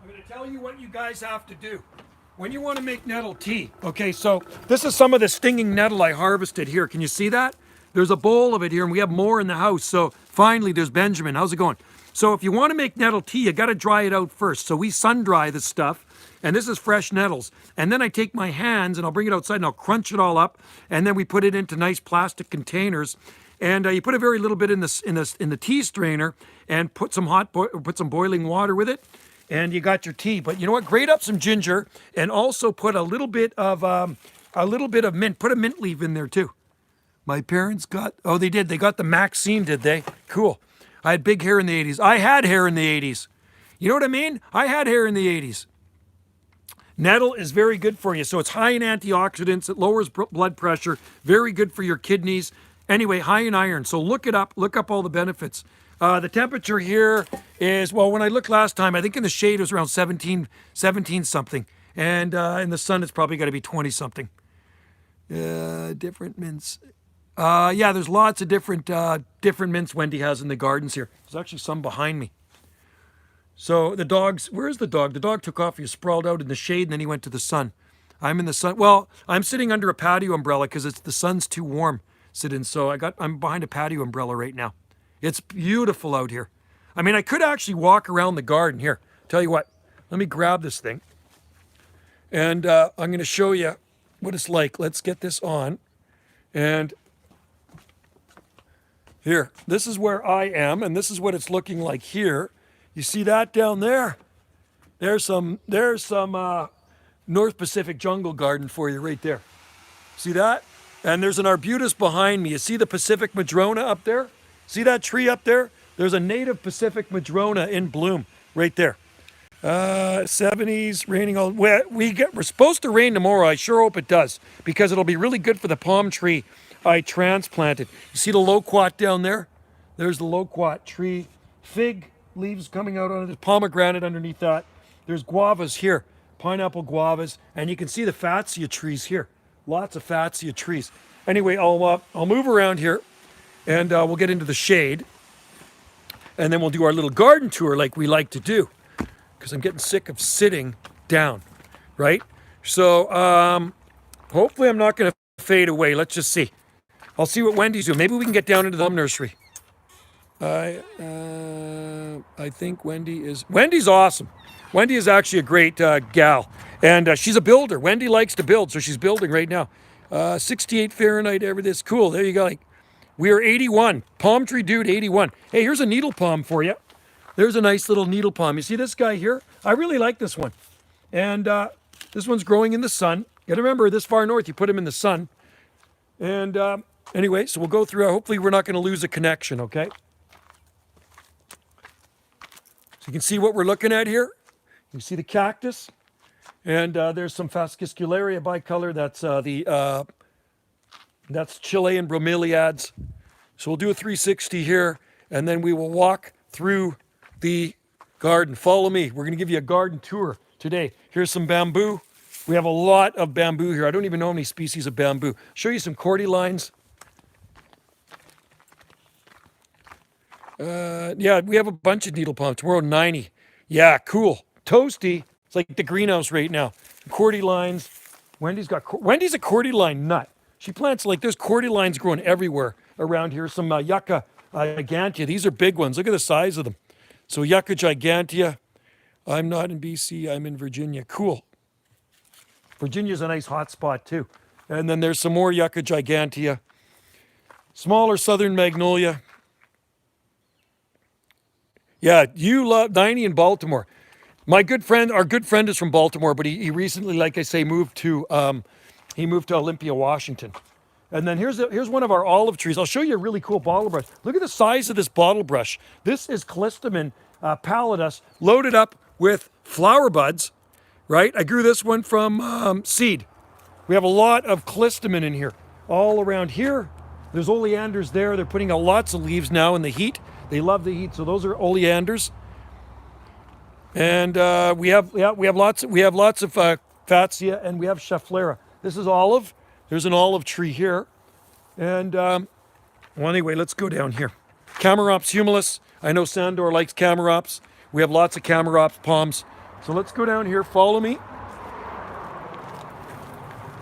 I'm going to tell you what you guys have to do when you want to make nettle tea. Okay, so this is some of the stinging nettle I harvested here. Can you see that? There's a bowl of it here, and we have more in the house. So finally, there's Benjamin. How's it going? So if you want to make nettle tea, you got to dry it out first. So we sun dry the stuff, and this is fresh nettles. And then I take my hands and I'll bring it outside and I'll crunch it all up, and then we put it into nice plastic containers. And you put a very little bit in the tea strainer, and put some boiling water with it, and you got your tea. But you know what? Grate up some ginger, and also put a little bit of mint. Put a mint leaf in there too. My parents got, oh, they did. They got the Maxine, did they? Cool. I had big hair in the 80s. I had hair in the 80s. You know what I mean? I had hair in the 80s. Nettle is very good for you. So it's high in antioxidants. It lowers blood pressure. Very good for your kidneys. Anyway, high in iron. So look it up. Look up all the benefits. The temperature here is, well, when I looked last time, I think in the shade it was around 17 something. And in the sun, it's probably got to be 20 something. Different mints. Yeah, there's lots of different mints Wendy has in the gardens here. There's actually some behind me. So the dogs, where's the dog? The dog took off. He was sprawled out in the shade, and then he went to the sun. I'm in the sun. Well, I'm sitting under a patio umbrella because the sun's too warm sitting. So I'm behind a patio umbrella right now. It's beautiful out here. I mean, I could actually walk around the garden here. Tell you what, let me grab this thing, and I'm going to show you what it's like. Let's get this on, and here, this is where I am, and this is what it's looking like here. You see that down there? There's some North Pacific jungle garden for you right there. See that? And there's an arbutus behind me. You see the Pacific madrona up there? See that tree up there? There's a native Pacific madrona in bloom right there. 70s, raining all. We're supposed to rain tomorrow. I sure hope it does because it'll be really good for the palm tree I transplanted. You see the loquat down there? There's the loquat tree. Fig leaves coming out on it. There's pomegranate underneath that. There's guavas here, pineapple guavas, and you can see the fatsia trees here. Lots of fatsia trees. Anyway, I'll move around here, and we'll get into the shade, and then we'll do our little garden tour like we like to do, because I'm getting sick of sitting down, right? So hopefully I'm not going to fade away. Let's just see. I'll see what Wendy's doing. Maybe we can get down into the nursery. I think Wendy's awesome. Wendy is actually a great gal, and she's a builder. Wendy likes to build, so she's building right now. 68 Fahrenheit, this. Cool, there you go. We are 81. Palm tree dude, 81. Hey, here's a needle palm for you. There's a nice little needle palm. You see this guy here? I really like this one. And this one's growing in the sun. You gotta remember, this far north, you put him in the sun. And anyway, so we'll go through. Hopefully we're not gonna lose a connection, okay? So you can see what we're looking at here. You can see the cactus. And there's some Fascicularia bicolor. That's Chilean bromeliads. So we'll do a 360 here, and then we will walk through the garden. Follow me. We're going to give you a garden tour today. Here's some bamboo. We have a lot of bamboo here. I don't even know how many species of bamboo. Show you some cordylines. Yeah, we have a bunch of needle palms. We're on 90. Yeah, cool. Toasty. It's like the greenhouse right now. Cordylines. Wendy's a cordyline nut. She plants there's cordylines growing everywhere around here. Some yucca gigantea. These are big ones. Look at the size of them. So yucca gigantea. I'm not in BC. I'm in Virginia. Cool. Virginia's a nice hot spot too. And then there's some more yucca gigantea. Smaller southern magnolia. Yeah, you love 90 in Baltimore. Our good friend is from Baltimore, but he recently, like I say, moved to Olympia, Washington. And then here's one of our olive trees. I'll show you a really cool bottle brush. Look at the size of this bottle brush. This is Callistemon pallidus, loaded up with flower buds, right? I grew this one from seed. We have a lot of Callistemon in here. All around here, there's oleanders there. They're putting out lots of leaves now in the heat. They love the heat, so those are oleanders. And we have lots of fatsia, and we have schefflera. This is olive. There's an olive tree here. And well, anyway, let's go down here. Camarops humilis. I know Sandor likes camarops. We have lots of camarops palms. So let's go down here. Follow me.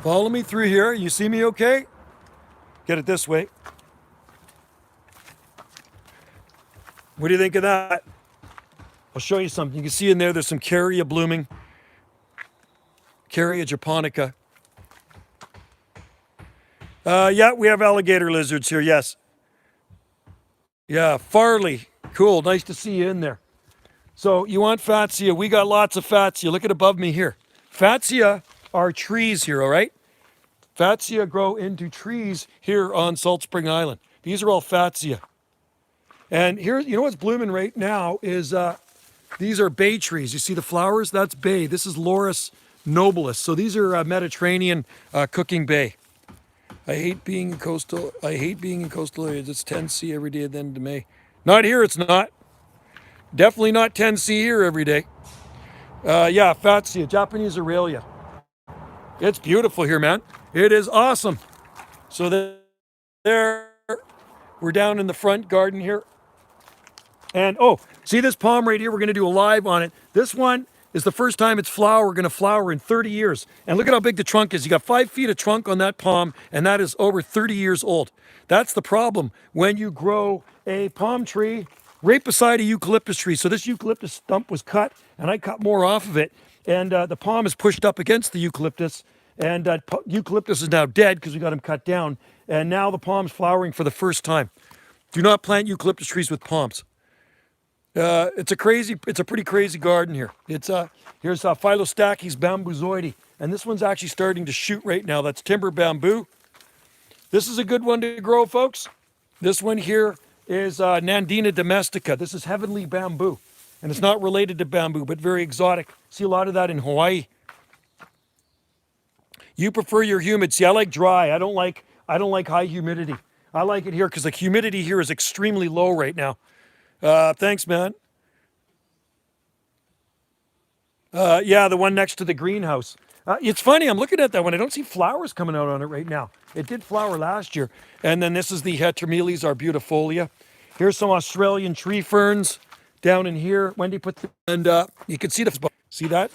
Follow me through here. You see me okay? Get it this way. What do you think of that? I'll show you something. You can see in there's some Caria blooming. Caria japonica. Yeah, we have alligator lizards here, yes. Yeah, Farley. Cool, nice to see you in there. So you want fatsia. We got lots of fatsia. Look at above me here. Fatsia are trees here, all right? Fatsia grow into trees here on Salt Spring Island. These are all fatsia. And here, you know what's blooming right now is these are bay trees. You see the flowers? That's bay. This is Laurus nobilis. So these are Mediterranean cooking bay. I hate being in coastal areas. It's 10C every day at the end of May. Not here, it's not. Definitely not 10C here every day. Yeah, fatsia, Japanese Aurelia. It's beautiful here, man. It is awesome. So there, we're down in the front garden here. And oh, see this palm right here? We're going to do a live on it. This one is the first time it's going to flower in 30 years. And look at how big the trunk is. You got 5 feet of trunk on that palm, and that is over 30 years old. That's the problem when you grow a palm tree right beside a eucalyptus tree. So this eucalyptus stump was cut, and I cut more off of it. And the palm is pushed up against the eucalyptus. And eucalyptus is now dead because we got him cut down. And now the palm's flowering for the first time. Do not plant eucalyptus trees with palms. It's a pretty crazy garden here. Here's Philostachys bambuzoides, and this one's actually starting to shoot right now. That's timber bamboo. This is a good one to grow, folks. This one here is Nandina domestica. This is heavenly bamboo. And it's not related to bamboo, but very exotic. See a lot of that in Hawaii. You prefer your humid. See, I like dry. I don't like high humidity. I like it here because the humidity here is extremely low right now. Thanks, man. Yeah, the one next to the greenhouse. It's funny, I'm looking at that one. I don't see flowers coming out on it right now. It did flower last year. And then this is the Heteromeles arbustifolia. Here's some Australian tree ferns down in here. Wendy put the, and you can see the, see that?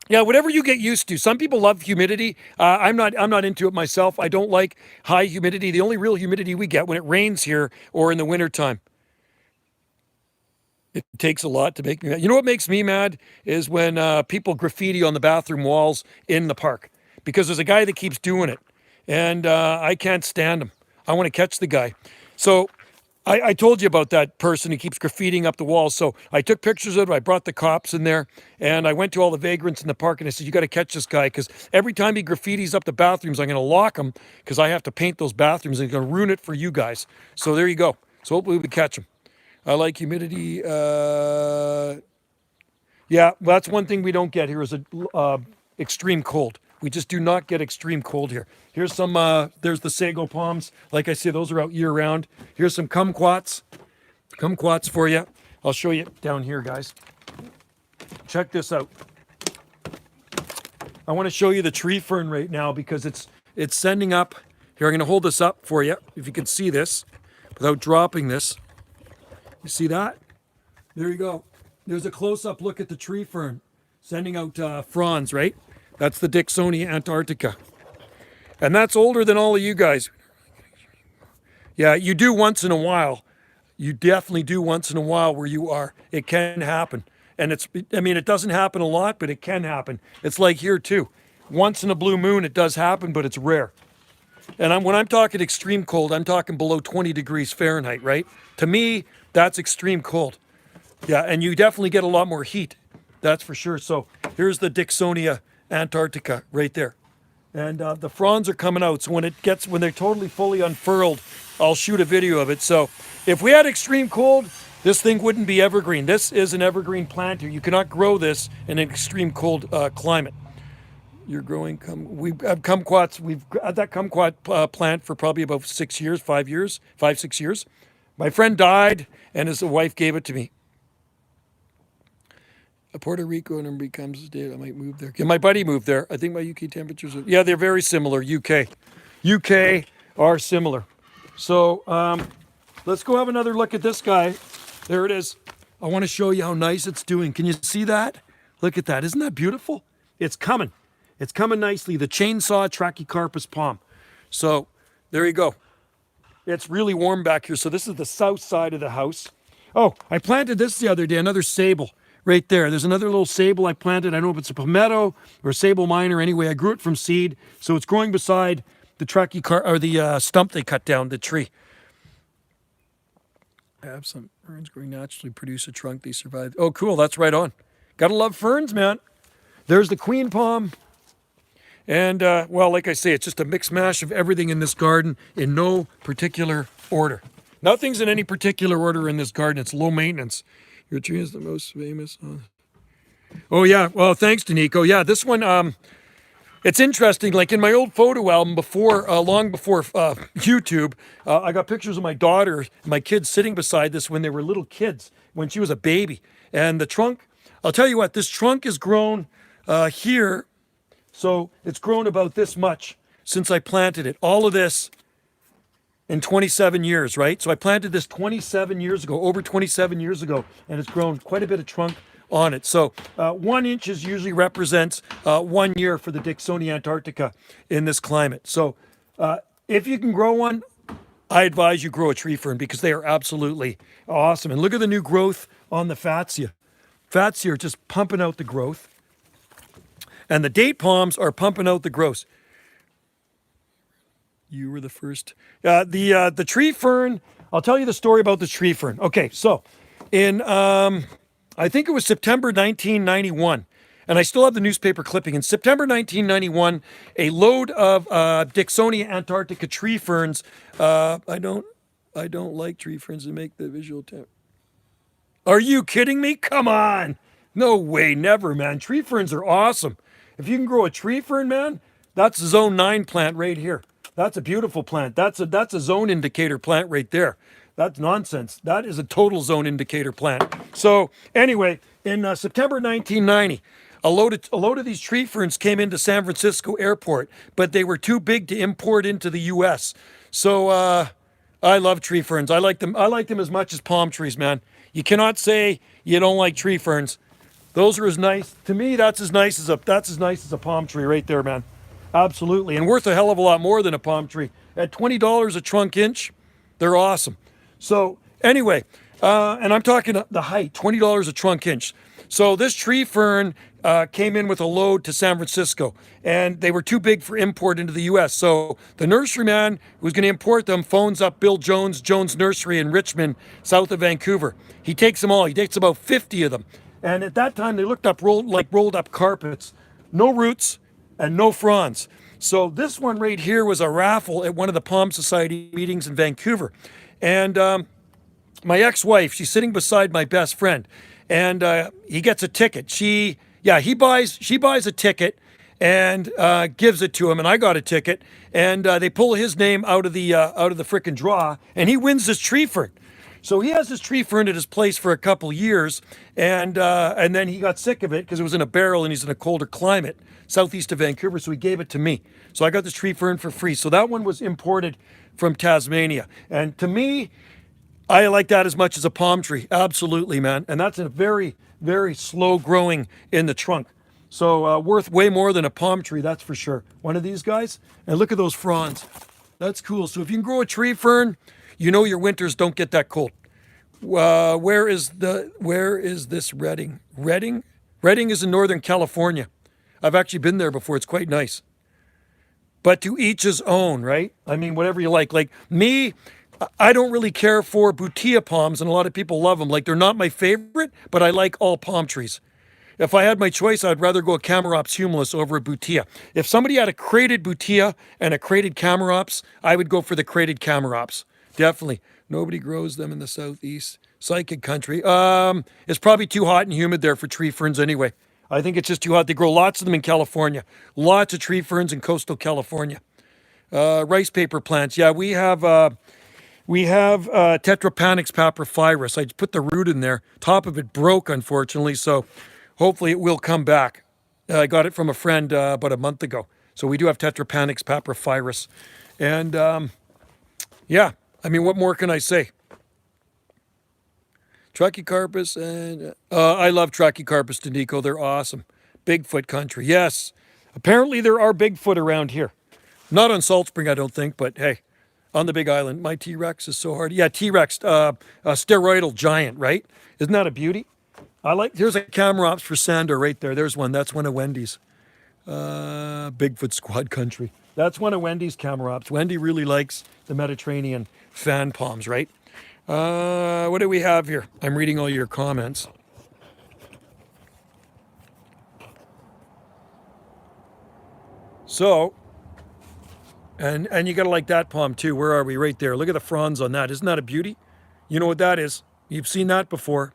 Yeah, whatever you get used to. Some people love humidity. I'm not into it myself. I don't like high humidity. The only real humidity we get when it rains here or in the wintertime. It takes a lot to make me mad. You know what makes me mad is when people graffiti on the bathroom walls in the park, because there's a guy that keeps doing it, and I can't stand him. I want to catch the guy. So I told you about that person who keeps graffitiing up the walls. So I took pictures of it. I brought the cops in there, and I went to all the vagrants in the park, and I said, you got to catch this guy, because every time he graffitis up the bathrooms, I'm going to lock him, because I have to paint those bathrooms, and he's going to ruin it for you guys. So there you go. So hopefully we catch him. I like humidity. Yeah, that's one thing we don't get here is a extreme cold. We just do not get extreme cold here. Here's some, there's the sago palms. Like I say, those are out year round. Here's some kumquats. Kumquats for you. I'll show you down here, guys. Check this out. I want to show you the tree fern right now because it's sending up. Here, I'm going to hold this up for you, if you can see this, without dropping this. You see that? There you go. There's a close-up look at the tree fern sending out fronds, right? That's the Dicksonia antarctica. And that's older than all of you guys. Yeah, you do once in a while. You definitely do once in a while where you are. It can happen. And it doesn't happen a lot, but it can happen. It's like here too. Once in a blue moon, it does happen, but it's rare. And when I'm talking extreme cold, I'm talking below 20 degrees Fahrenheit, right? To me, that's extreme cold. Yeah, and you definitely get a lot more heat. That's for sure. So here's the Dicksonia antarctica right there. And the fronds are coming out. So when they're totally fully unfurled, I'll shoot a video of it. So if we had extreme cold, this thing wouldn't be evergreen. This is an evergreen plant here. You cannot grow this in an extreme cold climate. You're growing we've had kumquats. We've had that kumquat plant for probably about 6 years, 5 years, 6 years. My friend died, and his wife gave it to me. Puerto Rico and becomes dead. I might move there. Yeah, my buddy moved there. I think my UK temperatures are, yeah, they're very similar. UK are similar. So let's go have another look at this guy. There it is. I want to show you how nice it's doing. Can you see that? Look at that. Isn't that beautiful? It's coming. It's coming nicely. The chainsaw Trachycarpus palm. So there you go. It's really warm back here. So this is the south side of the house. Oh, I planted this the other day, another sable right there. There's another little sable I planted. I don't know if it's a palmetto or a sable minor. Anyway, I grew it from seed. So it's growing beside the the stump they cut down, the tree. I have some ferns growing naturally, produce a trunk. They survive. Oh, cool. That's right on. Gotta love ferns, man. There's the queen palm. And, well, like I say, it's just a mix mash of everything in this garden in no particular order. Nothing's in any particular order in this garden. It's low maintenance. Your tree is the most famous. Oh, yeah. Well, thanks, Danico. Yeah, this one, it's interesting. Like in my old photo album before, long before YouTube, I got pictures of my daughter and my kids sitting beside this when they were little kids, when she was a baby. And the trunk, I'll tell you what, this trunk is grown here. So it's grown about this much since I planted it. All of this in 27 years, right? So I planted this 27 years ago, over 27 years ago, and it's grown quite a bit of trunk on it. So 1 inch usually represents 1 year for the Dicksonia antarctica in this climate. So if you can grow one, I advise you grow a tree fern because they are absolutely awesome. And look at the new growth on the fatsia. Fatsia are just pumping out the growth. And the date palms are pumping out the growth. You were the first. The tree fern, I'll tell you the story about the tree fern. Okay, so in, I think it was September 1991, and I still have the newspaper clipping. In September 1991, a load of Dicksonia antarctica tree ferns, I don't I don't like tree ferns to make the visual temp. Are you kidding me? Come on. No way, never, man. Tree ferns are awesome. If you can grow a tree fern, man, that's a zone 9 plant right here. That's a beautiful plant. That's a zone indicator plant right there. That's nonsense. That is a total zone indicator plant. So anyway, in September 1990, a load of these tree ferns came into San Francisco airport, but they were too big to import into the U.S. So I love tree ferns. I like them. I like them as much as palm trees, man. You cannot say you don't like tree ferns. Those are as nice to me. That's as nice as a palm tree right there, man. Absolutely, and worth a hell of a lot more than a palm tree. At $20 a trunk inch, they're awesome. So anyway, and I'm talking the height, $20 a trunk inch. So this tree fern came in with a load to San Francisco, and they were too big for import into the U.S. So the nurseryman who was going to import them phones up Bill Jones, Jones Nursery in Richmond, south of Vancouver. He takes them all. He takes about 50 of them. And at that time, they looked up rolled up carpets, no roots and no fronds. So this one right here was a raffle at one of the Palm Society meetings in Vancouver. And my ex-wife, she's sitting beside my best friend, and he gets a ticket. She buys a ticket and gives it to him, and I got a ticket, and they pull his name out of the frickin' draw, and he wins this tree fern. So he has this tree fern at his place for a couple years, and then he got sick of it because it was in a barrel and he's in a colder climate, southeast of Vancouver, so he gave it to me. So I got this tree fern for free. So that one was imported from Tasmania. And to me, I like that as much as a palm tree. Absolutely, man. And that's a very, very slow growing in the trunk. So worth way more than a palm tree, that's for sure. One of these guys, and look at those fronds. That's cool. So if you can grow a tree fern, you know your winters don't get that cold. Where is this Redding? Redding is in Northern California. I've actually been there before. It's quite nice. But to each his own, right? I mean, whatever you like. Like me, I don't really care for butia palms, and a lot of people love them. Like, they're not my favorite, but I like all palm trees. If I had my choice, I'd rather go a Camarops humilis over a butia. If somebody had a crated butia and a crated Camarops, I would go for the crated Camarops. Definitely. Nobody grows them in the southeast. Psychic country. It's probably too hot and humid there for tree ferns anyway. I think it's just too hot. They grow lots of them in California. Lots of tree ferns in coastal California. Rice paper plants. Yeah, we have Tetrapanax papyrifirus. I put the root in there. Top of it broke, unfortunately, so hopefully it will come back. I got it from a friend about a month ago. So we do have Tetrapanax papyrifirus. And yeah, I mean, what more can I say? Trachycarpus, and I love Trachycarpus danico. They're awesome. Bigfoot country. Yes. Apparently there are Bigfoot around here. Not on Salt Spring, I don't think, but hey, on the Big Island. My T-Rex is so hard. Yeah, T-Rex, a steroidal giant, right? Isn't that a beauty? Here's a Camarops for Sandor right there. There's one. That's one of Wendy's. Bigfoot squad country. That's one of Wendy's Camarops. Wendy really likes the Mediterranean fan palms, right? What do we have here? I'm reading all your comments. So, and you gotta like that palm too. Where are we? Right there. Look at the fronds on that. Isn't that a beauty? You know what that is? You've seen that before.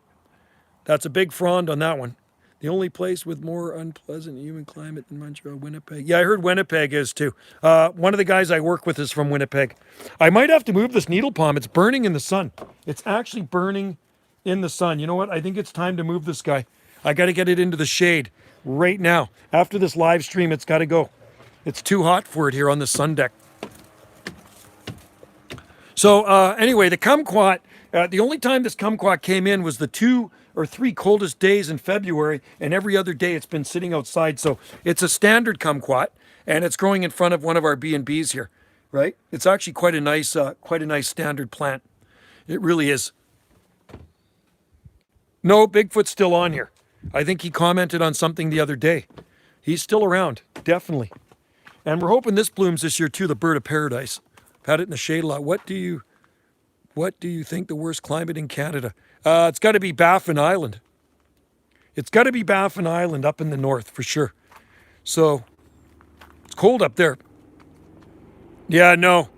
That's a big frond on that one. The only place with more unpleasant human climate than Montreal, Winnipeg. Yeah, I heard Winnipeg is too. One of the guys I work with is from Winnipeg. I might have to move this needle palm. It's burning in the sun. It's actually burning in the sun. You know what? I think it's time to move this guy. I got to get it into the shade right now. After this live stream, it's got to go. It's too hot for it here on the sun deck. So anyway, the kumquat, the only time this kumquat came in was the 2 or 3 coldest days in February, and every other day it's been sitting outside. So it's a standard kumquat, and it's growing in front of one of our B&Bs here, right? It's actually quite a nice standard plant. It really is. No, Bigfoot's still on here. I think he commented on something the other day. He's still around, definitely. And we're hoping this blooms this year too, the bird of paradise. I've had it in the shade a lot. What do you think the worst climate in Canada? It's got to be Baffin Island. It's got to be Baffin Island up in the north for sure. So it's cold up there. Yeah, no.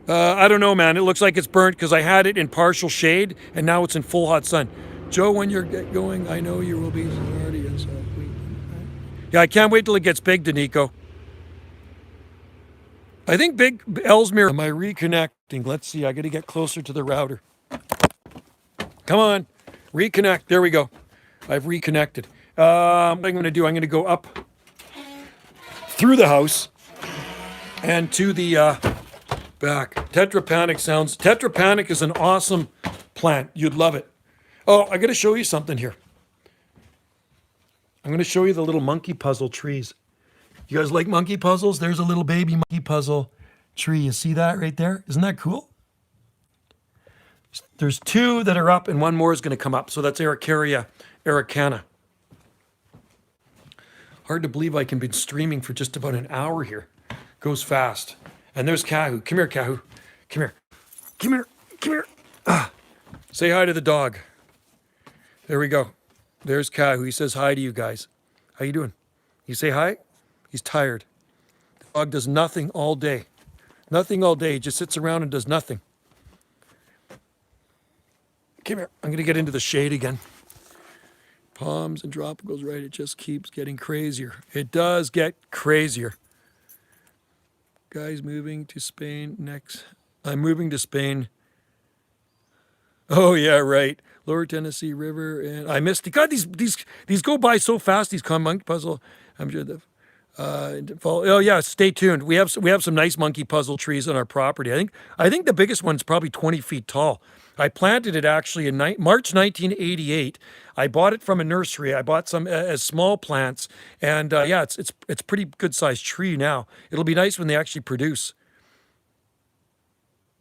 I don't know, man. It looks like it's burnt because I had it in partial shade and now it's in full hot sun. Joe, when you're going, I know you will be already inside. Yeah, I can't wait till it gets big, Danico. I think Big Ellesmere. Am I reconnecting? Let's see. I got to get closer to the router. Come on, reconnect. There we go. I've reconnected. What I'm going to do, I'm going to go up through the house and to the back. Tetrapanic sounds. Tetrapanic is an awesome plant. You'd love it. Oh, I got to show you something here. I'm going to show you the little monkey puzzle trees. You guys like monkey puzzles? There's a little baby monkey puzzle tree. You see that right there? Isn't that cool? There's 2 that are up and 1 more is going to come up. So that's Ericaria ericana. Hard to believe I can be streaming for just about an hour here. Goes fast. And there's Kahu. Come here, Kahu. Come here. Come here. Come here. Ah. Say hi to the dog. There we go. There's Kahu. He says hi to you guys. How you doing? You say hi? He's tired. The dog does nothing all day. Nothing all day. He just sits around and does nothing. Come here. I'm going to get into the shade again. Palms and tropicals, right? It just keeps getting crazier. It does get crazier. Guys moving to Spain next. I'm moving to Spain. Oh, yeah, right. Lower Tennessee River. And I missed it. God, these go by so fast, these monkey puzzle. I'm sure the oh yeah, stay tuned. We have some nice monkey puzzle trees on our property. I think the biggest one's probably 20 feet tall. I planted it actually in March 1988. I bought it from a nursery. I bought some as small plants, and yeah, it's pretty good sized tree now. It'll be nice when they actually produce.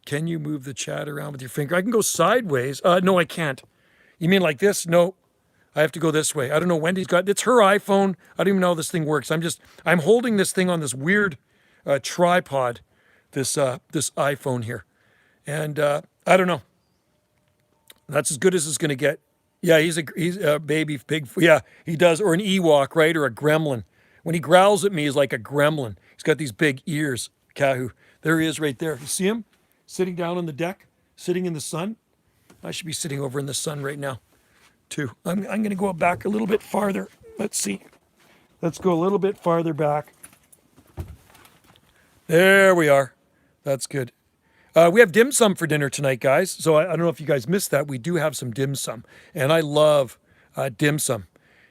Can you move the chat around with your finger? I can go sideways. No, I can't. You mean like this? No. I have to go this way. I don't know. Wendy's got, it's her iPhone. I don't even know how this thing works. I'm holding this thing on this weird tripod, this iPhone here. And I don't know. That's as good as it's going to get. Yeah, he's a baby pig. Yeah, he does. Or an Ewok, right? Or a gremlin. When he growls at me, he's like a gremlin. He's got these big ears, Kahu. There he is right there. You see him? Sitting down on the deck, sitting in the sun. I should be sitting over in the sun right now. Too. I'm going to go back a little bit farther. Let's see. Let's go a little bit farther back. There we are. That's good. We have dim sum for dinner tonight, guys. So I don't know if you guys missed that. We do have some dim sum, and I love dim sum.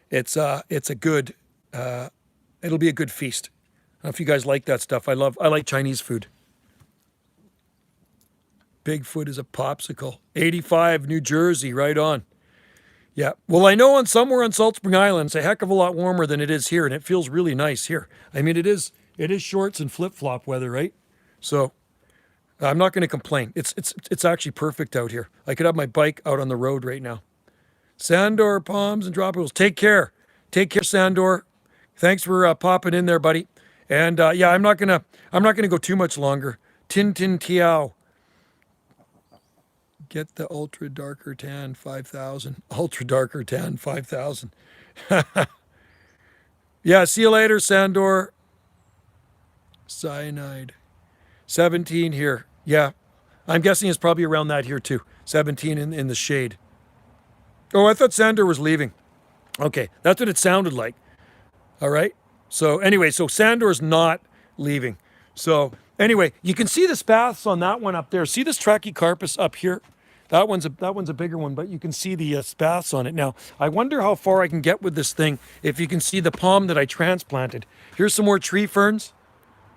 It's a good. It'll be a good feast. I don't know if you guys like that stuff. I like Chinese food. Bigfoot is a popsicle. 85, New Jersey, right on. Yeah. Well, I know somewhere on Salt Spring Island, it's a heck of a lot warmer than it is here, and it feels really nice here. I mean, it is shorts and flip-flop weather, right? So I'm not going to complain. It's actually perfect out here. I could have my bike out on the road right now. Sandor, palms and tropicals. Take care. Take care, Sandor. Thanks for popping in there, buddy. And yeah, I'm not gonna go too much longer. Tin Tin Tiao. Get the ultra darker tan 5,000. Ultra darker tan 5,000. Yeah, see you later, Sandor. Cyanide. 17 here. Yeah, I'm guessing it's probably around that here too. 17 in the shade. Oh, I thought Sandor was leaving. Okay, that's what it sounded like. All right. So anyway, so Sandor's not leaving. So anyway, you can see the spaths on that one up there. See this Trachycarpus up here? That one's a bigger one, but you can see the spaths on it. Now, I wonder how far I can get with this thing if you can see the palm that I transplanted. Here's some more tree ferns.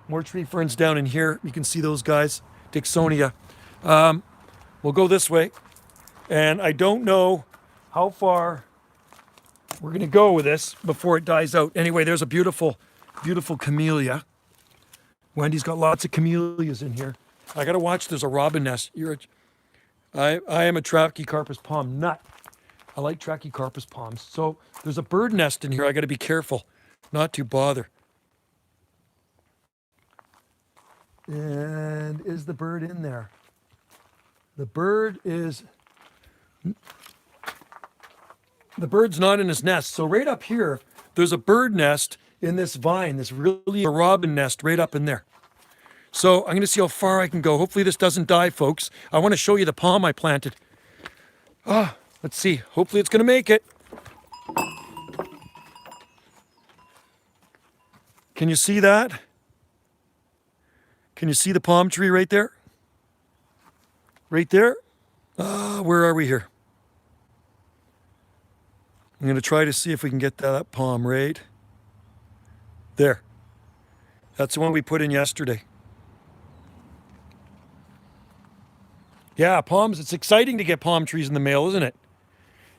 More tree ferns down in here. You can see those guys. Dixonia. We'll go this way. And I don't know how far we're going to go with this before it dies out. Anyway, there's a beautiful, beautiful camellia. Wendy's got lots of camellias in here. I got to watch. There's a robin nest. I am a Trachycarpus palm nut. I like Trachycarpus palms. So there's a bird nest in here. I got to be careful not to bother. And is the bird in there? The bird's not in his nest. So right up here, there's a bird nest in this vine, this really a robin nest right up in there. So I'm going to see how far I can go. Hopefully this doesn't die, folks. I want to show you the palm I planted. Let's see. Hopefully it's going to make it. Can you see that? Can you see the palm tree right there? Right there? Where are we here? I'm going to try to see if we can get that palm right there. That's the one we put in yesterday. Yeah, palms. It's exciting to get palm trees in the mail, isn't it?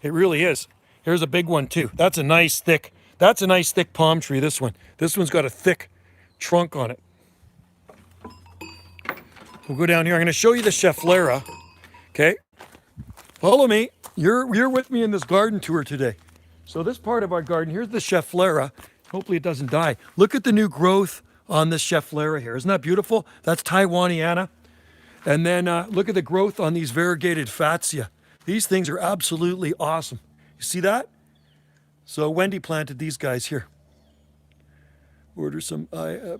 It really is. Here's a big one too. That's a nice thick palm tree, this one. This one's got a thick trunk on it. We'll go down here. I'm going to show you the Schefflera. Okay? Follow me. You're with me in this garden tour today. So this part of our garden, here's the Schefflera. Hopefully it doesn't die. Look at the new growth on this Schefflera here. Isn't that beautiful? That's Taiwaniana. And then look at the growth on these variegated Fatsia. These things are absolutely awesome. You see that? So Wendy planted these guys here. Order some, I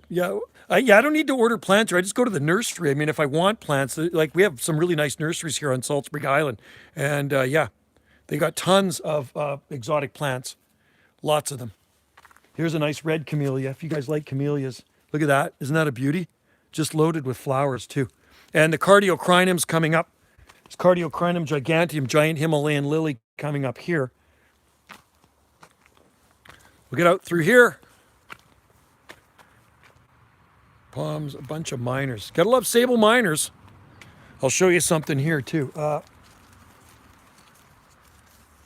don't need to order plants, or I just go to the nursery. I mean, if I want plants, like we have some really nice nurseries here on Salt Spring Island. And they got tons of exotic plants, lots of them. Here's a nice red camellia. If you guys like camellias, look at that. Isn't that a beauty? Just loaded with flowers too. And the cardiocrinum's coming up. It's Cardiocrinum giganteum, giant Himalayan lily coming up here. We'll get out through here. Palms, a bunch of minors. Gotta love sable minors. I'll show you something here too.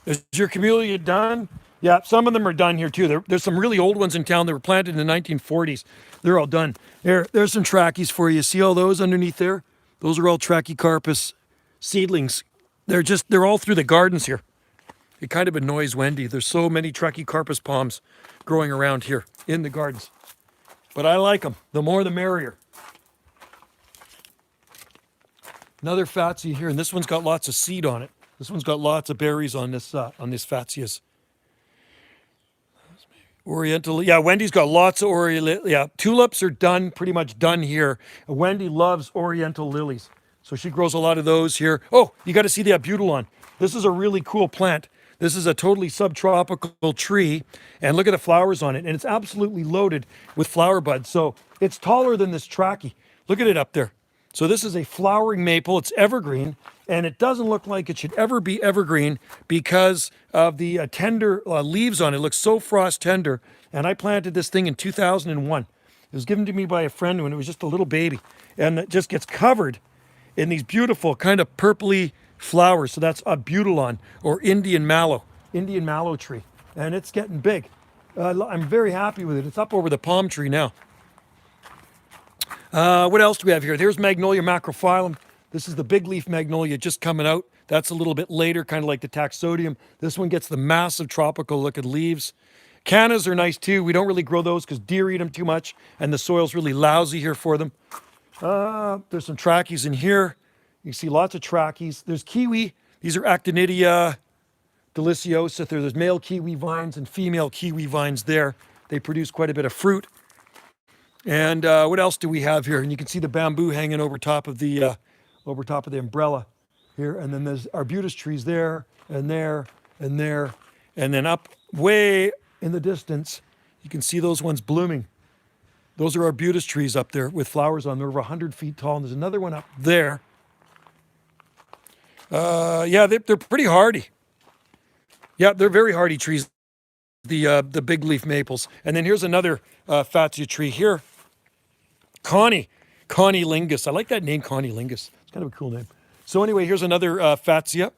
Is your camellia done? Yeah, some of them are done here too. There's some really old ones in town that were planted in the 1940s. They're all done. There's some trachys for you. See all those underneath there? Those are all Trachycarpus seedlings. They're all through the gardens here. It kind of annoys Wendy. There's so many Trachycarpus palms growing around here in the gardens. But I like them. The more the merrier. Another Fatsia here, and this one's got lots of seed on it. This one's got lots of berries on this Fatsias. Oriental, yeah, Wendy's got lots of Oriental, yeah, tulips are done, pretty much done here. Wendy loves Oriental lilies, so she grows a lot of those here. Oh, you got to see the Abutilon. This is a really cool plant. This is a totally subtropical tree, and look at the flowers on it, and it's absolutely loaded with flower buds, so it's taller than this trachea. Look at it up there. So this is a flowering maple. It's evergreen, and it doesn't look like it should ever be evergreen because of the tender leaves on it. It looks so frost tender, and I planted this thing in 2001. It was given to me by a friend when it was just a little baby, and it just gets covered in these beautiful kind of purpley flowers. So that's a Abutilon or Indian mallow tree, and it's getting big. I'm very happy with it. It's up over the palm tree now. What else do we have here? There's Magnolia macrophyllum. This is the big leaf magnolia just coming out. That's a little bit later, kind of like the Taxodium. This one gets the massive tropical looking leaves. Cannas are nice too. We don't really grow those because deer eat them too much and the soil's really lousy here for them. There's some trachys in here. You see lots of trachys. There's kiwi. These are Actinidia deliciosa. There's male kiwi vines and female kiwi vines there. They produce quite a bit of fruit. And what else do we have here? And you can see the bamboo hanging over top of the umbrella here. And then there's arbutus trees there and there and there. And then up way in the distance, you can see those ones blooming. Those are arbutus trees up there with flowers on them. They're over 100 feet tall. And there's another one up there. Yeah, they're pretty hardy. Yeah, they're very hardy trees, the big leaf maples. And then here's another Fatsia tree here. Connie lingus. I like that name, Connie lingus. It's kind of a cool name. So anyway, here's another Fatsia.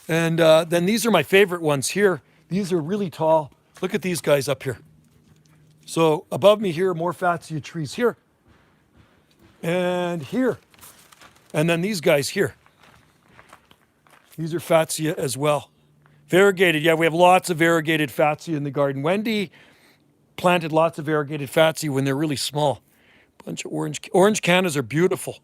And then these are my favorite ones here. These are really tall. Look at these guys up here. So above me here, more Fatsia trees here. And here. And then these guys here. These are Fatsia as well. Variegated, yeah, we have lots of variegated Fatsia in the garden. Wendy planted lots of variegated Fatsia when they're really small. Bunch of orange cannas are beautiful.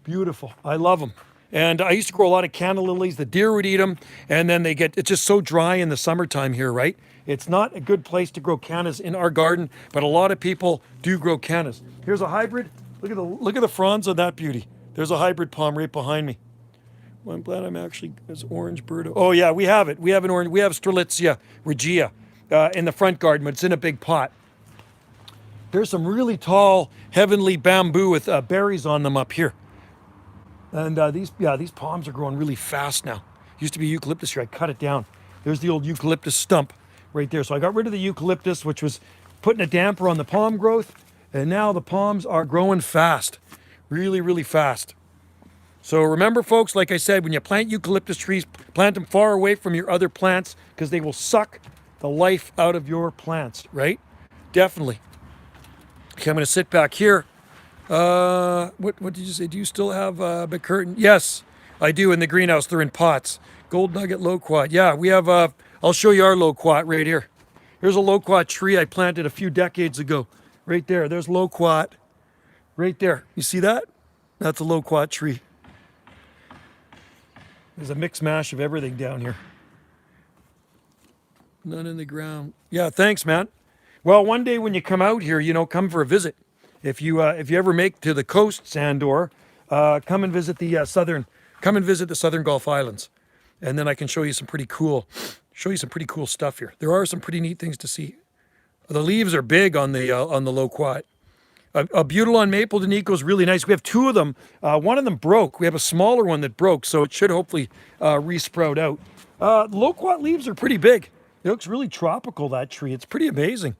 Beautiful. I love them. And I used to grow a lot of canna lilies. The deer would eat them, and then it's just so dry in the summertime here, right? It's not a good place to grow cannas in our garden, but a lot of people do grow cannas. Here's a hybrid Look at the fronds on that beauty. There's a hybrid palm right behind me. Well, I'm glad I'm actually as orange bird. Oh yeah, we have it. We have an orange. We have Strelitzia regia in the front garden, but it's in a big pot. There's some really tall, heavenly bamboo with berries on them up here. And these palms are growing really fast now. Used to be eucalyptus here. I cut it down. There's the old eucalyptus stump right there. So I got rid of the eucalyptus, which was putting a damper on the palm growth. And now the palms are growing fast. Really, really fast. So remember, folks, like I said, when you plant eucalyptus trees, plant them far away from your other plants because they will suck the life out of your plants, right? Definitely. Okay, I'm going to sit back here. What did you say? Do you still have McCurtain? Yes, I do in the greenhouse. They're in pots. Gold nugget loquat. Yeah, we have, I'll show you our loquat right here. Here's a loquat tree I planted a few decades ago. Right there. There's loquat. Right there. You see that? That's a loquat tree. There's a mixed mash of everything down here. None in the ground. Yeah, thanks, man. Well, one day when you come out here, come for a visit. If you ever make to the coast, Sandor, come and visit the southern Gulf Islands, and then I can show you some pretty cool stuff here. There are some pretty neat things to see. The leaves are big on the loquat. A Butylon maple de Nico is really nice. We have two of them. One of them broke. We have a smaller one that broke, so it should hopefully re-sprout out. Loquat leaves are pretty big. It looks really tropical, that tree. It's pretty amazing.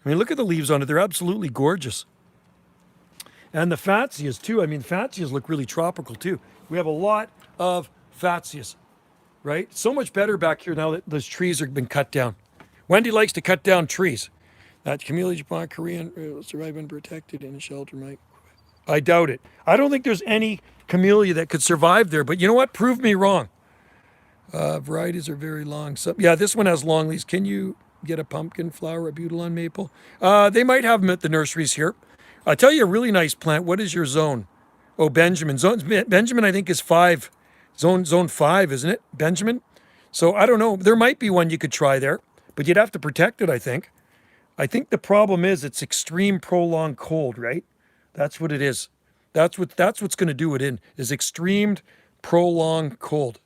I mean, look at the leaves on it. They're absolutely gorgeous. And the Fatsias, too. I mean, Fatsias look really tropical, too. We have a lot of Fatsias, right? So much better back here now that those trees have been cut down. Wendy likes to cut down trees. That Camellia Japan Korean will survive unprotected in a shelter, Mike. I doubt it. I don't think there's any camellia that could survive there, but you know what? Prove me wrong. Varieties are very long. So, yeah, this one has long leaves. Can you get a pumpkin flower, a Butylon maple? They might have them at the nurseries here. I'll tell you a really nice plant. What is your zone? Oh, Benjamin. Benjamin, I think, is 5. Zone 5, isn't it? Benjamin? So I don't know. There might be one you could try there, but you'd have to protect it, I think. I think the problem is it's extreme prolonged cold, right? That's what it is. That's what's going to do it in, is extreme prolonged cold.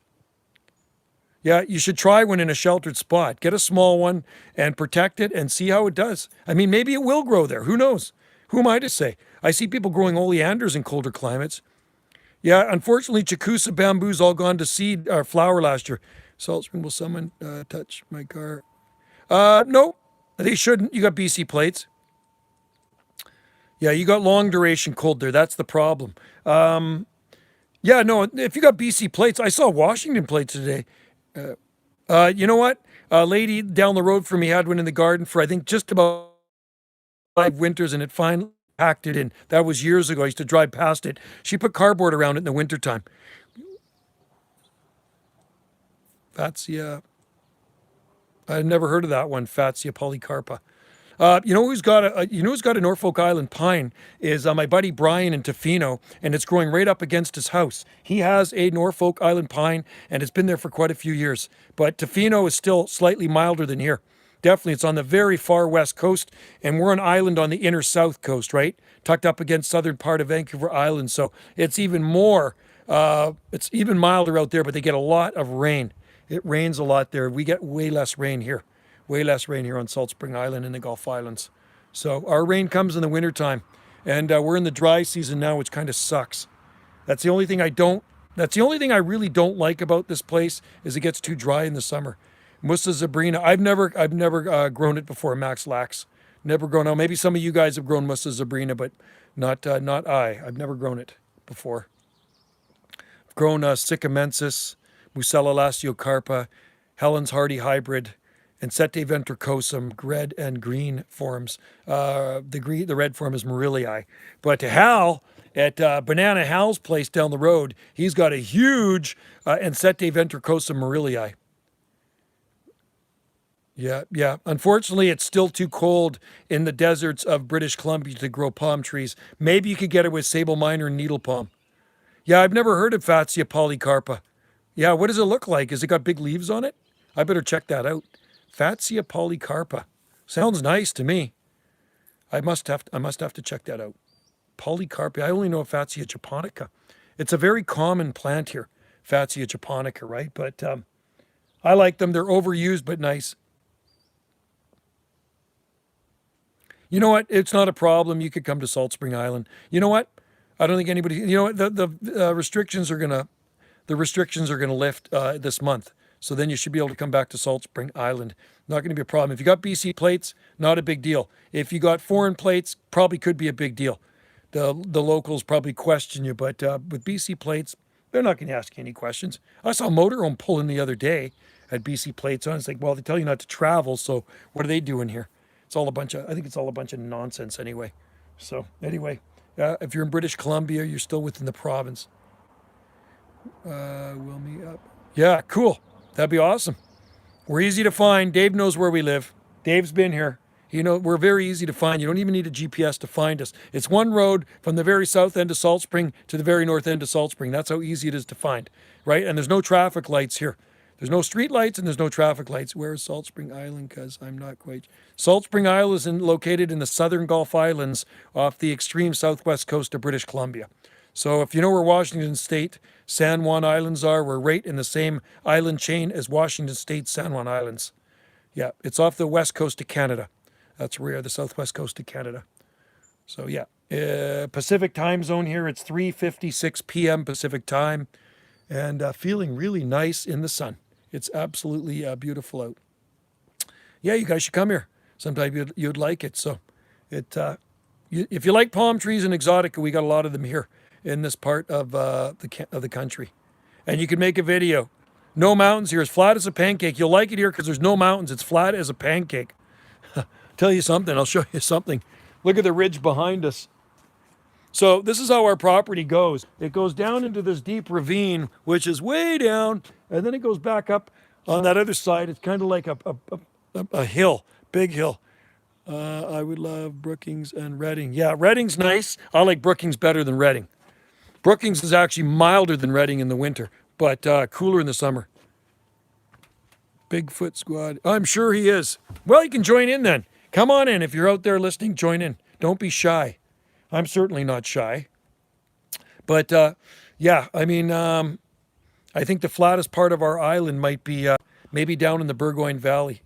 Yeah, you should try one in a sheltered spot. Get a small one and protect it and see how it does. I mean, maybe it will grow there. Who knows? Who am I to say? I see people growing oleanders in colder climates. Yeah, unfortunately, Chakusa bamboo's all gone to seed or flower last year. Salt Spring, will someone touch my car? No. They shouldn't. You got BC plates. Yeah, you got long duration cold there. That's the problem. Yeah, no, if you got BC plates, I saw Washington plates today. You know what? A lady down the road from me had one in the garden for, I think, just about 5 winters, and it finally packed it in. That was years ago. I used to drive past it. She put cardboard around it in the wintertime. Fatsia. I've never heard of that one, Fatsia polycarpa. You know who's got a Norfolk Island pine is my buddy Brian in Tofino, and it's growing right up against his house. He has a Norfolk Island pine, and it's been there for quite a few years. But Tofino is still slightly milder than here. Definitely, it's on the very far west coast, and we're an island on the inner south coast, right? Tucked up against southern part of Vancouver Island, so it's even more, it's even milder out there, but they get a lot of rain. It rains a lot there. We get way less rain here. Way less rain here on Salt Spring Island in the Gulf Islands. So our rain comes in the wintertime, and we're in the dry season now, which kind of sucks. That's the only thing I really don't like about this place is it gets too dry in the summer. Musa zebrina, I've never grown it before, Max Lax. Never grown out. Maybe some of you guys have grown Musa zebrina, but not I. I've never grown it before. I've grown Sycamensis, Musella lastiocarpa, Helen's Hardy hybrid, and Sete ventricosum, red and green forms. The red form is Morillii. But Hal, at Banana Hal's place down the road, he's got a huge Sete ventricosum Morillii. Yeah. Unfortunately, it's still too cold in the deserts of British Columbia to grow palm trees. Maybe you could get it with sable minor and needle palm. Yeah, I've never heard of Fatsia polycarpa. Yeah, what does it look like? Has it got big leaves on it? I better check that out. Fatsia polycarpa. Sounds nice to me. I must have to check that out. polycarpia. I only know Fatsia japonica. It's a very common plant here, Fatsia japonica, right? But I like them. They're overused, but nice. You know what? It's not a problem. You could come to Salt Spring Island. You know what? I don't think anybody. You know what? The restrictions are gonna lift this month. So then you should be able to come back to Salt Spring Island. Not going to be a problem. If you got BC plates, not a big deal. If you got foreign plates, probably could be a big deal. The locals probably question you, but with BC plates, they're not going to ask you any questions. I saw a motorhome pull in the other day at BC plates on. It's like, well, they tell you not to travel, so what are they doing here? I think it's all a bunch of nonsense anyway. So anyway, if you're in British Columbia, you're still within the province. Will me up. Yeah, cool. That'd be awesome. We're easy to find. Dave knows where we live. Dave's been here. We're very easy to find. You don't even need a GPS to find us. It's one road from the very south end of Salt Spring to the very north end of Salt Spring. That's how easy it is to find, right? And there's no traffic lights here. There's no street lights and there's no traffic lights. Where is Salt Spring Island? Because I'm not quite. Salt Spring Island is located in the southern Gulf Islands off the extreme southwest coast of British Columbia. So if you know where Washington State San Juan Islands are, we're right in the same island chain as Washington State San Juan Islands. Yeah, it's off the west coast of Canada. That's where we are, the southwest coast of Canada. So yeah, Pacific time zone here. It's 3:56 p.m. Pacific time, and feeling really nice in the sun. It's absolutely beautiful out. Yeah, you guys should come here. Sometime you'd like it. So if you like palm trees and exotica, we got a lot of them here in this part of the country. And you can make a video. No mountains here. It's flat as a pancake. You'll like it here because there's no mountains. It's flat as a pancake. Tell you something. I'll show you something. Look at the ridge behind us. So this is how our property goes. It goes down into this deep ravine, which is way down, and then it goes back up on that other side. It's kind of like a hill, big hill. I would love Brookings and Redding. Yeah, Redding's nice. I like Brookings better than Redding. Brookings is actually milder than Redding in the winter, but cooler in the summer. Bigfoot Squad. I'm sure he is. Well, you can join in then. Come on in. If you're out there listening, join in. Don't be shy. I'm certainly not shy. But yeah, I mean, I think the flattest part of our island might be maybe down in the Burgoyne Valley.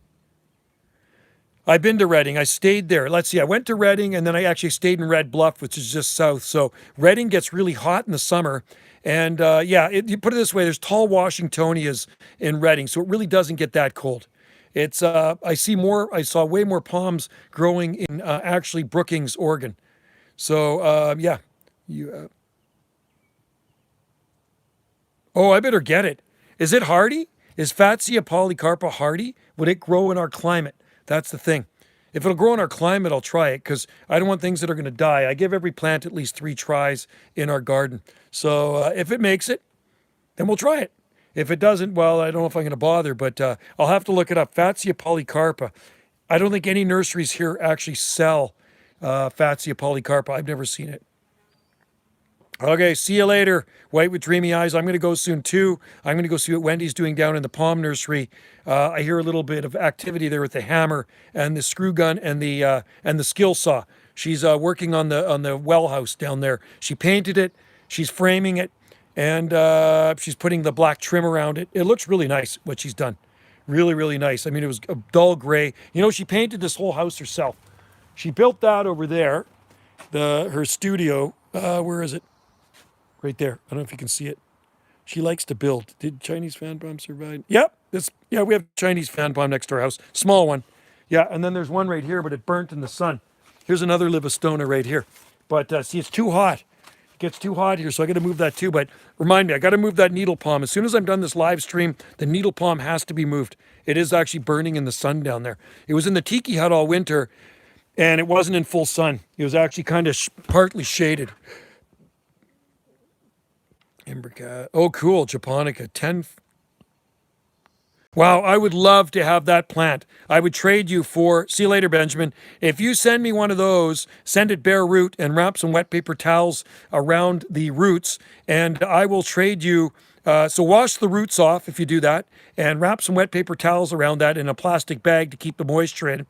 I've been to Redding. I stayed there. Let's see. I went to Redding and then I actually stayed in Red Bluff, which is just south. So Redding gets really hot in the summer. And yeah, you put it this way, there's tall Washingtonias in Redding, so it really doesn't get that cold. It's I saw way more palms growing in actually Brookings, Oregon. So yeah, oh, I better get it. Is it hardy? Is Fatsia polycarpa hardy? Would it grow in our climate? That's the thing. If it'll grow in our climate, I'll try it because I don't want things that are going to die. I give every plant at least 3 tries in our garden. So if it makes it, then we'll try it. If it doesn't, well, I don't know if I'm going to bother, but I'll have to look it up. Fatsia polycarpa. I don't think any nurseries here actually sell Fatsia polycarpa. I've never seen it. Okay, see you later, White with Dreamy Eyes. I'm going to go soon too. I'm going to go see what Wendy's doing down in the palm nursery. I hear a little bit of activity there with the hammer and the screw gun and the skill saw. She's working on the well house down there. She painted it. She's framing it, and she's putting the black trim around it. It looks really nice what she's done. Really, really nice. I mean, it was a dull gray. You know, she painted this whole house herself. She built that over there, her studio. Where is it? Right there. I don't know if you can see it. She likes to build. Did Chinese fan bomb survive? Yep. Yeah, we have Chinese fan bomb next to our house. Small one. Yeah, and then there's one right here, but it burnt in the sun. Here's another Livistona right here. But see, it's too hot. It gets too hot here, so I got to move that too. But remind me, I got to move that needle palm. As soon as I'm done this live stream, the needle palm has to be moved. It is actually burning in the sun down there. It was in the tiki hut all winter, and it wasn't in full sun. It was actually kind of partly shaded. Imbricat. Oh, cool. Japonica. 10. Wow, I would love to have that plant. I would trade you for, see you later, Benjamin. If you send me one of those, send it bare root and wrap some wet paper towels around the roots, and I will trade you So wash the roots off if you do that, and wrap some wet paper towels around that in a plastic bag to keep the moisture in.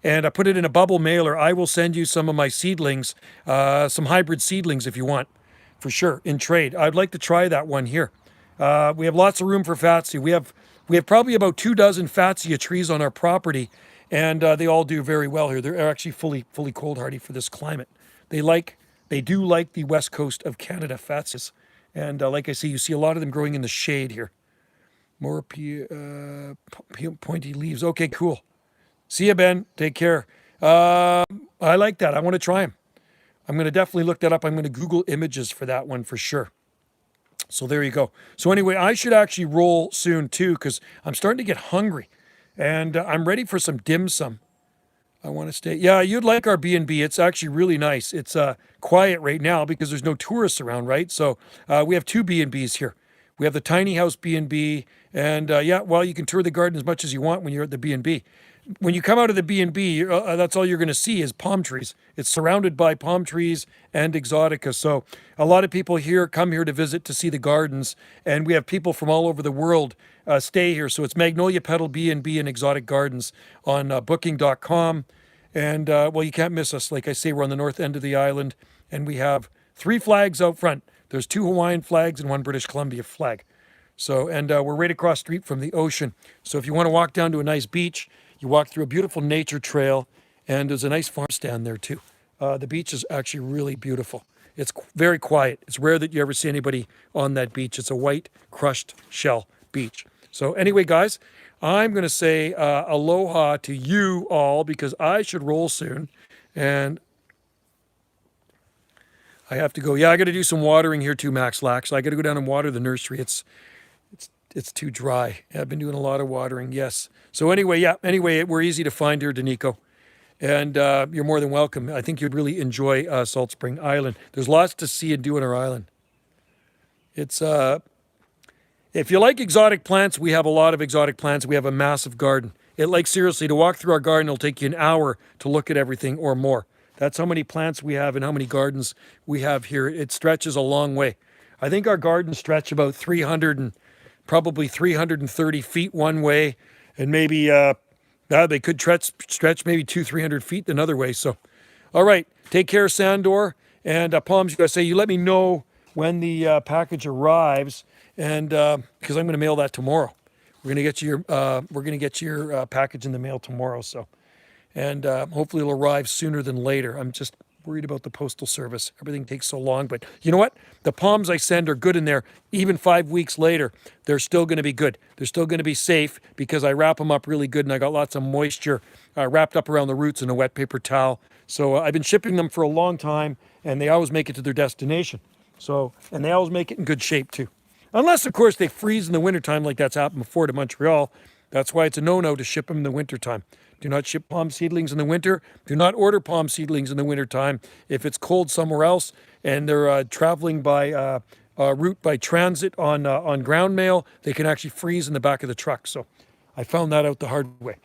And I put it in a bubble mailer. I will send you some of my seedlings, some hybrid seedlings if you want, for sure, in trade. I'd like to try that one here. We have lots of room for fatsia. We have probably about 24 fatsia trees on our property, and they all do very well here. They're actually fully cold hardy for this climate. They do like the west coast of Canada fatsias, and like I say, you see a lot of them growing in the shade here. More pointy leaves. Okay, cool. See you, Ben. Take care. I like that. I want to try them. I'm going to definitely look that up. I'm going to Google images for that one for sure. So there you go. So anyway, I should actually roll soon too because I'm starting to get hungry, and I'm ready for some dim sum. I want to stay. Yeah, you'd like our B&B. It's actually really nice. It's quiet right now because there's no tourists around, right? So we have 2 B&Bs here. We have the tiny house B&B, and yeah, well, you can tour the garden as much as you want when you're at the B&B. When you come out of the B&B, that's all you're going to see is palm trees. It's surrounded by palm trees and exotica. So a lot of people here come here to visit to see the gardens, and we have people from all over the world stay here. So it's Magnolia Petal B&B and Exotic Gardens on booking.com. And well, you can't miss us. Like I say, we're on the north end of the island, and we have 3 flags out front. There's 2 Hawaiian flags and 1 British Columbia flag. So, and we're right across the street from the ocean. So if you want to walk down to a nice beach, you walk through a beautiful nature trail, and there's a nice farm stand there too. The beach is actually really beautiful. It's very quiet. It's rare that you ever see anybody on that beach. It's a white crushed shell beach. So anyway, guys, I'm going to say aloha to you all because I should roll soon. And I have to go. Yeah, I got to do some watering here too, Max Lax. I got to go down and water the nursery. It's too dry. I've been doing a lot of watering, yes. So anyway, yeah, we're easy to find here, Danico. And you're more than welcome. I think you'd really enjoy Salt Spring Island. There's lots to see and do on our island. It's if you like exotic plants, we have a lot of exotic plants. We have a massive garden. Seriously, to walk through our garden, it'll take you an hour to look at everything or more. That's how many plants we have and how many gardens we have here. It stretches a long way. I think our gardens stretch about 330 feet one way, and maybe they could stretch maybe 200-300 feet another way. So, all right, take care, Sandor and Palms USA. You let me know when the package arrives, and because I'm going to mail that tomorrow. We're going to get your package in the mail tomorrow. So, and hopefully it'll arrive sooner than later. I'm just worried about the postal service. Everything takes so long, but you know what? The palms I send are good in there. Even 5 weeks later, they're still going to be good. They're still going to be safe because I wrap them up really good, and I got lots of moisture wrapped up around the roots in a wet paper towel. So I've been shipping them for a long time, and they always make it to their destination. So, and they always make it in good shape too. Unless, of course, they freeze in the wintertime like that's happened before to Montreal. That's why it's a no-no to ship them in the wintertime. Do not ship palm seedlings in the winter. Do not order palm seedlings in the wintertime. If it's cold somewhere else and they're traveling by route by transit on ground mail, they can actually freeze in the back of the truck. So I found that out the hard way.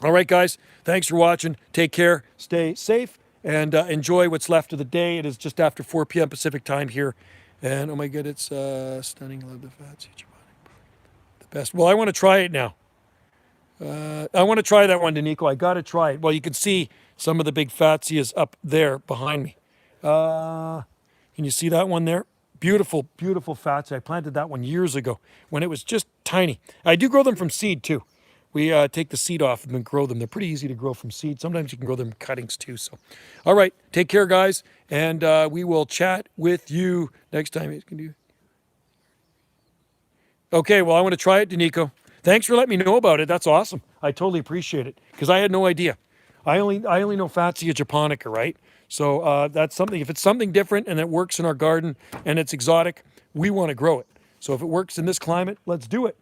All right, guys. Thanks for watching. Take care. Stay safe and enjoy what's left of the day. It is just after 4 p.m. Pacific time here. And oh my God, it's stunning. Love the fat. The best. Well, I want to try it now. I want to try that one, Danico. I got to try it. Well, you can see some of the big fatsias up there behind me. Can you see that one there? Beautiful, beautiful fatsia. I planted that one years ago when it was just tiny. I do grow them from seed too. We take the seed off them and grow them. They're pretty easy to grow from seed. Sometimes you can grow them cuttings too. So, all right, take care, guys, and we will chat with you next time. Okay, well, I want to try it, Danico. Thanks for letting me know about it. That's awesome. I totally appreciate it because I had no idea. I only know Fatsia japonica, right? So that's something. If it's something different and it works in our garden and it's exotic, we want to grow it. So if it works in this climate, let's do it.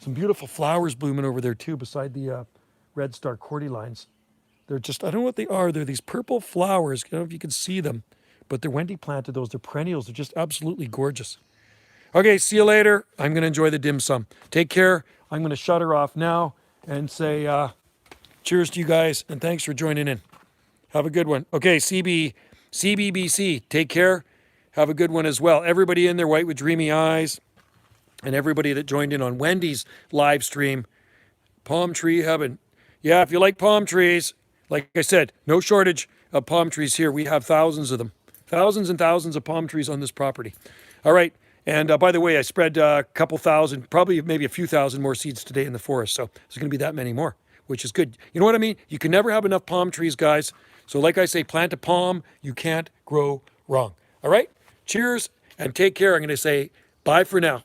Some beautiful flowers blooming over there too, beside the red star cordylines. They're just, I don't know what they are. They're these purple flowers. I don't know if you can see them, but they're Wendy planted those. They're perennials. They're just absolutely gorgeous. Okay, see you later. I'm going to enjoy the dim sum. Take care. I'm going to shut her off now and say cheers to you guys, and thanks for joining in. Have a good one. Okay, CBBC, take care. Have a good one as well. Everybody in there, white with dreamy eyes. and everybody that joined in on Wendy's live stream. Palm tree heaven. Yeah, if you like palm trees, like I said, no shortage of palm trees here. We have thousands of them. Thousands and thousands of palm trees on this property. All right. And by the way, I spread a couple thousand, probably maybe a few thousand more seeds today in the forest. So there's going to be that many more, which is good. You know what I mean? You can never have enough palm trees, guys. So like I say, plant a palm. You can't grow wrong. All right? Cheers and take care. I'm going to say bye for now.